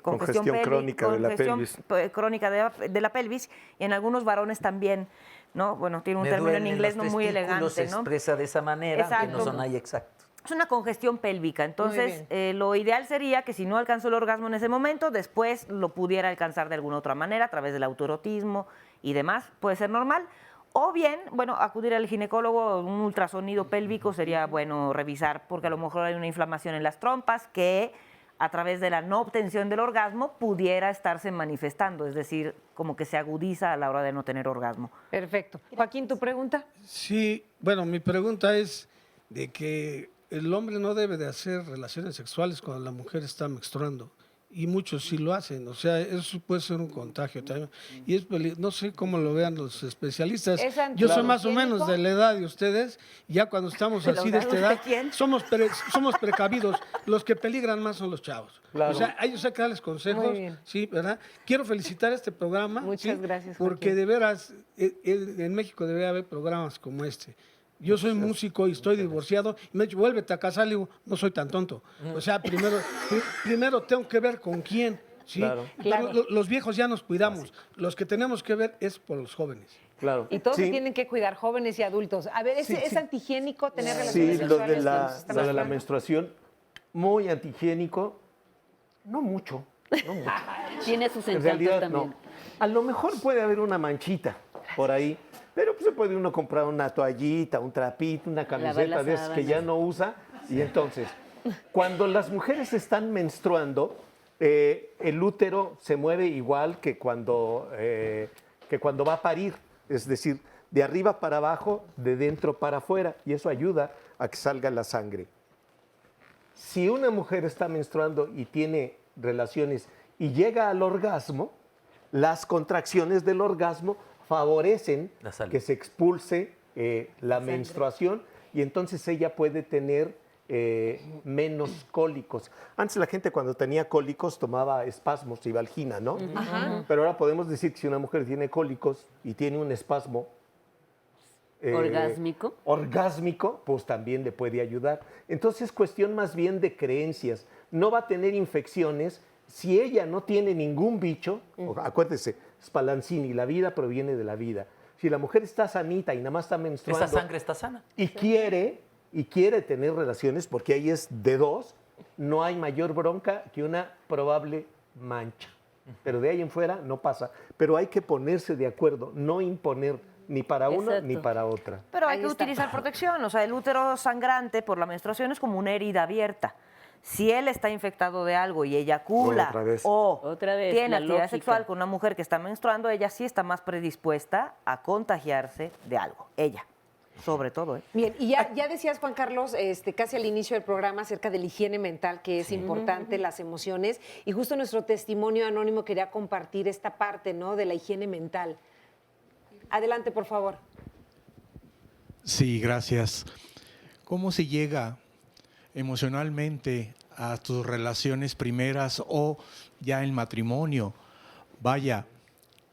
congestión crónica de la pelvis. Crónica de la pelvis, y en algunos varones también, ¿no? Bueno, tiene un término en inglés no muy elegante, se ¿no? expresa de esa manera, que no Exacto. son ahí exactos. Es una congestión pélvica, entonces lo ideal sería que si no alcanzó el orgasmo en ese momento, después lo pudiera alcanzar de alguna otra manera, a través del autoerotismo y demás, puede ser normal. O bien, bueno, acudir al ginecólogo, un ultrasonido pélvico sería bueno revisar, porque a lo mejor hay una inflamación en las trompas que a través de la no obtención del orgasmo pudiera estarse manifestando, es decir, como que se agudiza a la hora de no tener orgasmo. Perfecto. Joaquín, ¿tu pregunta? Sí, bueno, mi pregunta es de que el hombre no debe de hacer relaciones sexuales cuando la mujer está menstruando y muchos sí lo hacen, o sea, eso puede ser un contagio también. Y es no sé cómo lo vean los especialistas. Yo soy más o menos de la edad de ustedes, ya cuando estamos así de esta edad, somos precavidos. Los que peligran más son los chavos. Claro. O sea, a ellos hay que darles consejos, Muy bien. sí, ¿verdad? Quiero felicitar este programa. Muchas ¿sí? gracias, Porque Joaquín. de veras, en México debería haber programas como este. Yo soy músico y estoy divorciado. Y me he dicho, vuélvete a casar. Le digo, no soy tan tonto. O sea, primero tengo que ver con quién. ¿sí? Claro. Pero los viejos ya nos cuidamos. Los que tenemos que ver es por los jóvenes. Claro. Y todos se tienen que cuidar, jóvenes y adultos. A ver, ¿es antihigiénico tener relaciones Sí, lo sexuales? de cuando se está la menstruando? menstruación, muy antihigiénico, no mucho. No mucho. Tiene sus En encantos realidad, también. no. A lo mejor puede haber una manchita por ahí, pero pues se puede uno comprar una toallita, un trapito, una camiseta de esas que ya no usa. Y entonces, cuando las mujeres están menstruando, el útero se mueve igual que cuando va a parir, es decir, de arriba para abajo, de dentro para afuera, y eso ayuda a que salga la sangre. Si una mujer está menstruando y tiene relaciones y llega al orgasmo, las contracciones del orgasmo favorecen que se expulse la menstruación y entonces ella puede tener menos cólicos. Antes la gente cuando tenía cólicos tomaba espasmos y Valgina, ¿no? Ajá. Pero ahora podemos decir que si una mujer tiene cólicos y tiene un espasmo orgásmico, pues también le puede ayudar. Entonces es cuestión más bien de creencias. No va a tener infecciones si ella no tiene ningún bicho. Acuérdese, Spallanzani, la vida proviene de la vida. Si la mujer está sanita y nada más está menstruando. Esa sangre está sana. Y quiere tener relaciones, porque ahí es de dos, no hay mayor bronca que una probable mancha. Pero de ahí en fuera no pasa. Pero hay que ponerse de acuerdo, no imponer ni para una ni para otra. Pero hay que utilizar protección. O sea, el útero sangrante por la menstruación es como una herida abierta. Si él está infectado de algo y eyacula Otra vez, tiene la actividad lógica. sexual con una mujer que está menstruando, ella sí está más predispuesta a contagiarse de algo. Ella, sobre todo. Bien, y ya decías, Juan Carlos, casi al inicio del programa acerca de la higiene mental, que es importante, las emociones, y justo nuestro testimonio anónimo quería compartir esta parte, ¿no?, de la higiene mental. Adelante, por favor. Sí, gracias. ¿Cómo se llega emocionalmente a tus relaciones primeras o ya el matrimonio? Vaya,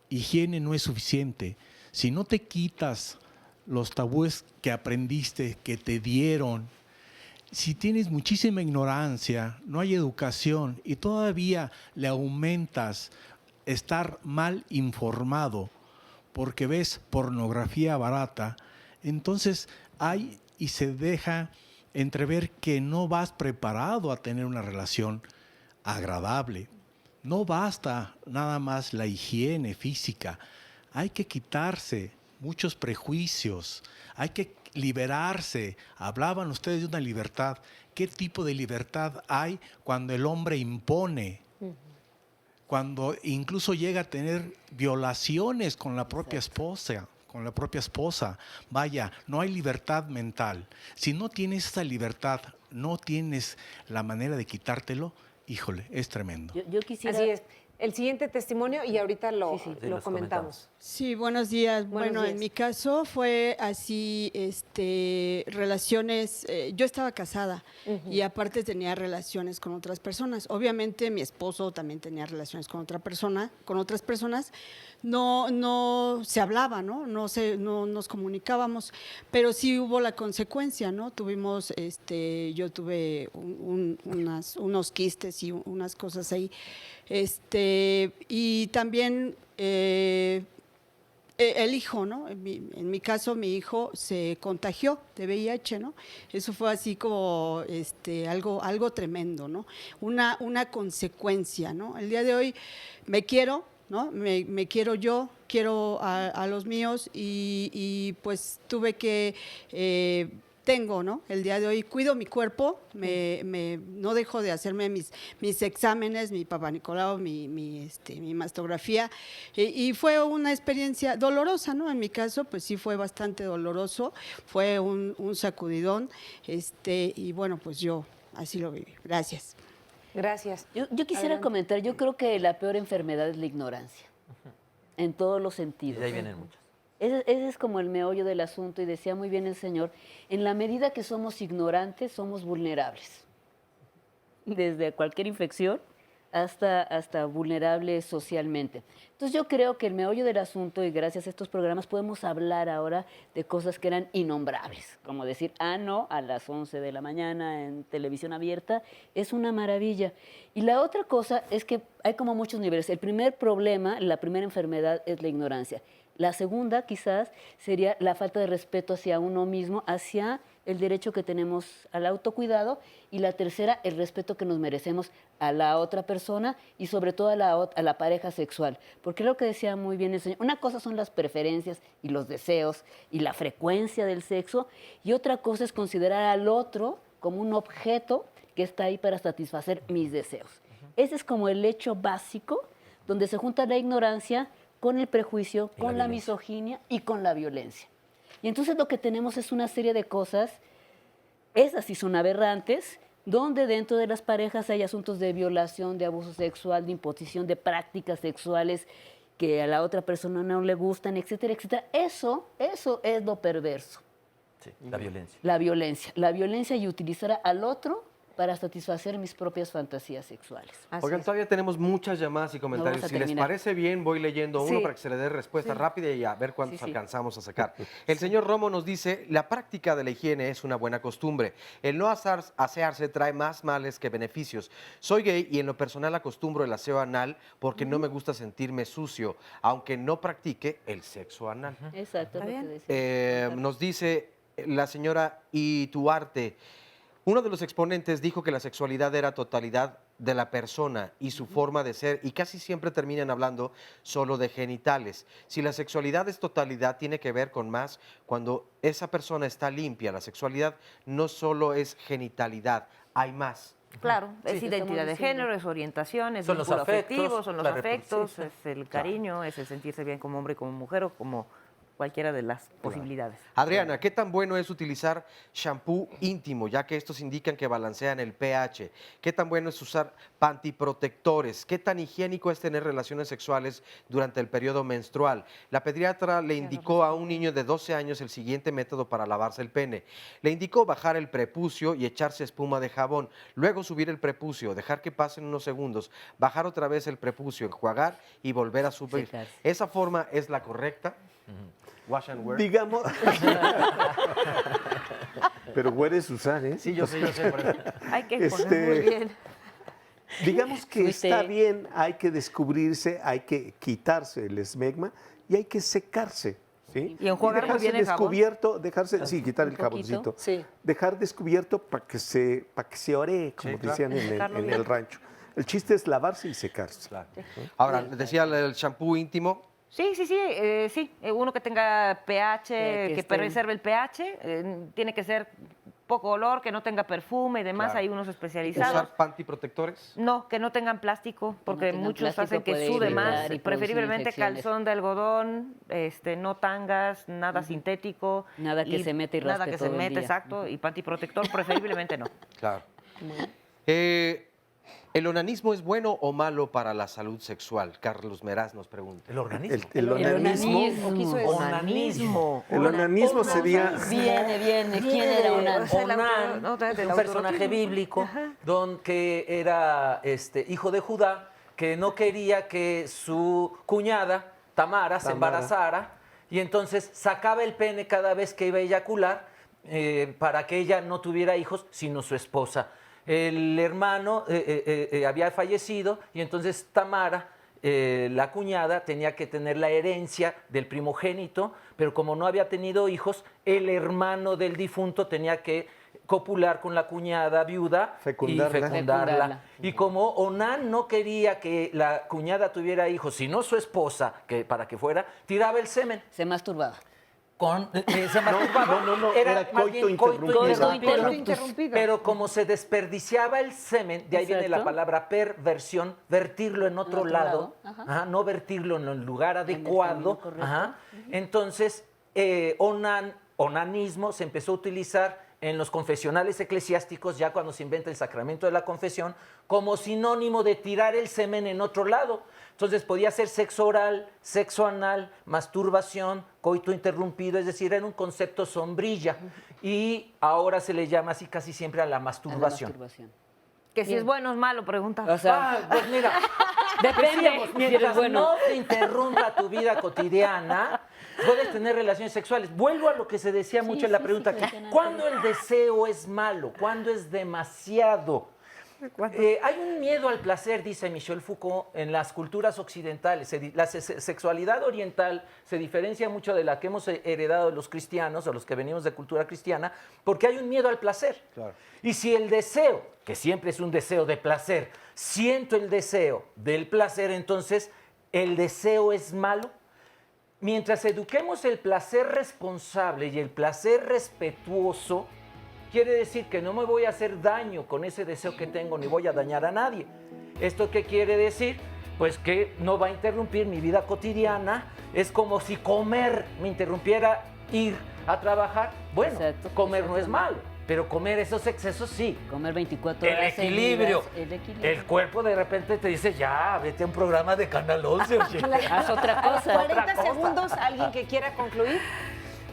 higiene no es suficiente. Si no te quitas los tabúes que aprendiste, que te dieron, si tienes muchísima ignorancia, no hay educación y todavía le aumentas estar mal informado porque ves pornografía barata, entonces hay y se deja entrever que no vas preparado a tener una relación agradable. No basta nada más la higiene física, hay que quitarse muchos prejuicios, hay que liberarse. Hablaban ustedes de una libertad. ¿Qué tipo de libertad hay cuando el hombre impone? Cuando incluso llega a tener violaciones con la propia esposa. Vaya, no hay libertad mental. Si no tienes esa libertad, no tienes la manera de quitártelo, híjole, es tremendo. Yo quisiera... Así es. El siguiente testimonio y ahorita lo los comentamos. Sí, buenos días. Buenos bueno, días. en mi caso fue así, relaciones, yo estaba casada y aparte tenía relaciones con otras personas. Obviamente mi esposo también tenía relaciones con otras personas. No se hablaba, ¿no? No nos comunicábamos, pero sí hubo la consecuencia, ¿no? Tuvimos, yo tuve unos quistes y unas cosas ahí. Y también el hijo, ¿no? En mi caso, mi hijo se contagió de VIH, ¿no? Eso fue así como algo tremendo, ¿no? Una consecuencia, ¿no? El día de hoy me quiero, ¿no? Me quiero yo, quiero a los míos y pues tuve que... tengo, ¿no? El día de hoy cuido mi cuerpo, no dejo de hacerme mis exámenes, mi Papá Nicolau, mi mastografía, y fue una experiencia dolorosa, ¿no? En mi caso, pues sí fue bastante doloroso, fue un sacudidón, y bueno, pues yo así lo viví. Gracias. Gracias. Yo quisiera comentar, yo creo que la peor enfermedad es la ignorancia, en todos los sentidos. Y de ahí vienen muchos. Ese es como el meollo del asunto, y decía muy bien el señor, en la medida que somos ignorantes, somos vulnerables. Desde cualquier infección hasta vulnerables socialmente. Entonces yo creo que el meollo del asunto, y gracias a estos programas podemos hablar ahora de cosas que eran innombrables, como decir, no, a las 11 de la mañana en televisión abierta, es una maravilla. Y la otra cosa es que hay como muchos niveles. El primer problema, la primera enfermedad es la ignorancia. La segunda, quizás, sería la falta de respeto hacia uno mismo, hacia el derecho que tenemos al autocuidado. Y la tercera, el respeto que nos merecemos a la otra persona y sobre todo a la pareja sexual. Porque es lo que decía muy bien el señor. Una cosa son las preferencias y los deseos y la frecuencia del sexo, y otra cosa es considerar al otro como un objeto que está ahí para satisfacer mis deseos. Ese es como el hecho básico donde se junta la ignorancia con el prejuicio, con la misoginia y con la violencia. Y entonces lo que tenemos es una serie de cosas, esas sí son aberrantes, donde dentro de las parejas hay asuntos de violación, de abuso sexual, de imposición de prácticas sexuales que a la otra persona no le gustan, etcétera, etcétera. Eso es lo perverso. Sí, la violencia. La violencia y utilizar al otro para satisfacer mis propias fantasías sexuales. Oigan, todavía tenemos muchas llamadas y comentarios. Si les parece bien, voy leyendo uno para que se le dé respuesta rápida y a ver cuántos alcanzamos a sacar. El señor Romo nos dice, la práctica de la higiene es una buena costumbre. El no asearse trae más males que beneficios. Soy gay y en lo personal acostumbro el aseo anal porque no me gusta sentirme sucio, aunque no practique el sexo anal. Exacto. Nos dice la señora Ituarte, uno de los exponentes dijo que la sexualidad era totalidad de la persona y su forma de ser, y casi siempre terminan hablando solo de genitales. Si la sexualidad es totalidad, tiene que ver con más cuando esa persona está limpia. La sexualidad no solo es genitalidad, hay más. Claro, es identidad de género, es orientación, es vínculo afectivo, son los afectos, es el cariño, es el sentirse bien como hombre, como mujer o como cualquiera de las posibilidades. Adriana, ¿qué tan bueno es utilizar shampoo íntimo, ya que estos indican que balancean el pH? ¿Qué tan bueno es usar pantiprotectores? ¿Qué tan higiénico es tener relaciones sexuales durante el periodo menstrual? La pediatra le indicó a un niño de 12 años el siguiente método para lavarse el pene. Le indicó bajar el prepucio y echarse espuma de jabón, luego subir el prepucio, dejar que pasen unos segundos, bajar otra vez el prepucio, enjuagar y volver a subir. ¿Esa forma es la correcta? Wash and wear. Digamos. Pero wear es usar, ¿eh? Sí, yo sé por eso. Hay que poner muy bien. Digamos que está bien, hay que descubrirse, hay que quitarse el esmegma y hay que secarse. ¿Sí? Y enjuagar muy bien el jabón. Sí, quitar el jaboncito. Sí. Dejar descubierto para que se ore, como decían en el rancho. El chiste es lavarse y secarse. Claro. Ahora, decía el shampoo íntimo. Sí, uno que tenga pH, que preserve el pH, tiene que ser poco olor, que no tenga perfume y demás, hay unos especializados. ¿Usar pantiprotectores? No, que no tengan plástico, porque muchos hacen que sude más, preferiblemente calzón de algodón, no tangas, nada sintético. Nada que se mete y raspe nada que se mete, exacto, y pantiprotector preferiblemente no. Claro. ¿El onanismo es bueno o malo para la salud sexual? Carlos Meraz nos pregunta. ¿El organismo? El onanismo. El onanismo sería... Viene. ¿Quién era Onan? Un personaje bíblico que era hijo de Judá, que no quería que su cuñada, Tamara, se embarazara, y entonces sacaba el pene cada vez que iba a eyacular para que ella no tuviera hijos, sino su esposa. El hermano había fallecido y entonces Tamara, la cuñada, tenía que tener la herencia del primogénito, pero como no había tenido hijos, el hermano del difunto tenía que copular con la cuñada viuda y fecundarla. Y como Onán no quería que la cuñada tuviera hijos, sino su esposa, para que fuera, tiraba el semen. Se masturbaba. Se masturbaba. No, era coito interrumpido. Pero como se desperdiciaba el semen, de ahí viene la palabra perversión, vertirlo en otro lado, no vertirlo en el lugar adecuado. Entonces, onanismo se empezó a utilizar en los confesionales eclesiásticos, ya cuando se inventa el sacramento de la confesión, como sinónimo de tirar el semen en otro lado. Entonces podía ser sexo oral, sexo anal, masturbación, coito interrumpido, es decir, era un concepto sombrilla. Y ahora se le llama así casi siempre a la masturbación. Que si es bueno o es malo, pregunta. O sea, pues mira, depende. Mientras no te interrumpa tu vida cotidiana, puedes tener relaciones sexuales. Vuelvo a lo que se decía mucho en la pregunta. ¿Cuándo el deseo es malo? ¿Cuándo es demasiado? Hay un miedo al placer, dice Michel Foucault, en las culturas occidentales. La sexualidad oriental se diferencia mucho de la que hemos heredado los cristianos, o los que venimos de cultura cristiana, porque hay un miedo al placer. Claro. Y si el deseo, que siempre es un deseo de placer, siento el deseo del placer, entonces el deseo es malo. Mientras eduquemos el placer responsable y el placer respetuoso, quiere decir que no me voy a hacer daño con ese deseo que tengo, ni voy a dañar a nadie. ¿Esto qué quiere decir? Pues que no va a interrumpir mi vida cotidiana. Es como si comer me interrumpiera ir a trabajar. Bueno, comer no es malo, pero comer esos excesos sí. Comer 24 horas. El equilibrio. El cuerpo de repente te dice, ya, vete a un programa de Canal 11. Oye. Haz otra cosa. A los 40 segundos, ¿alguien que quiera concluir?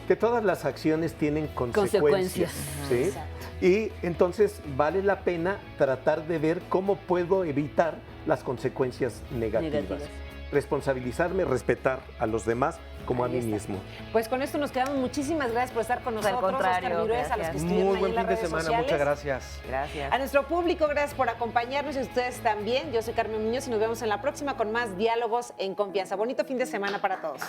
Que todas las acciones tienen consecuencias. ¿Sí? Y entonces vale la pena tratar de ver cómo puedo evitar las consecuencias negativas. Responsabilizarme, respetar a los demás como a mí mismo. Pues con esto nos quedamos. Muchísimas gracias por estar con nosotros. Al contrario, Oscar Virués, a los que estuvieron Muy buen ahí en fin de las redes semana, sociales. muchas gracias. Gracias. A nuestro público, gracias por acompañarnos y ustedes también. Yo soy Carmen Muñoz y nos vemos en la próxima con más Diálogos en Confianza. Bonito fin de semana para todos.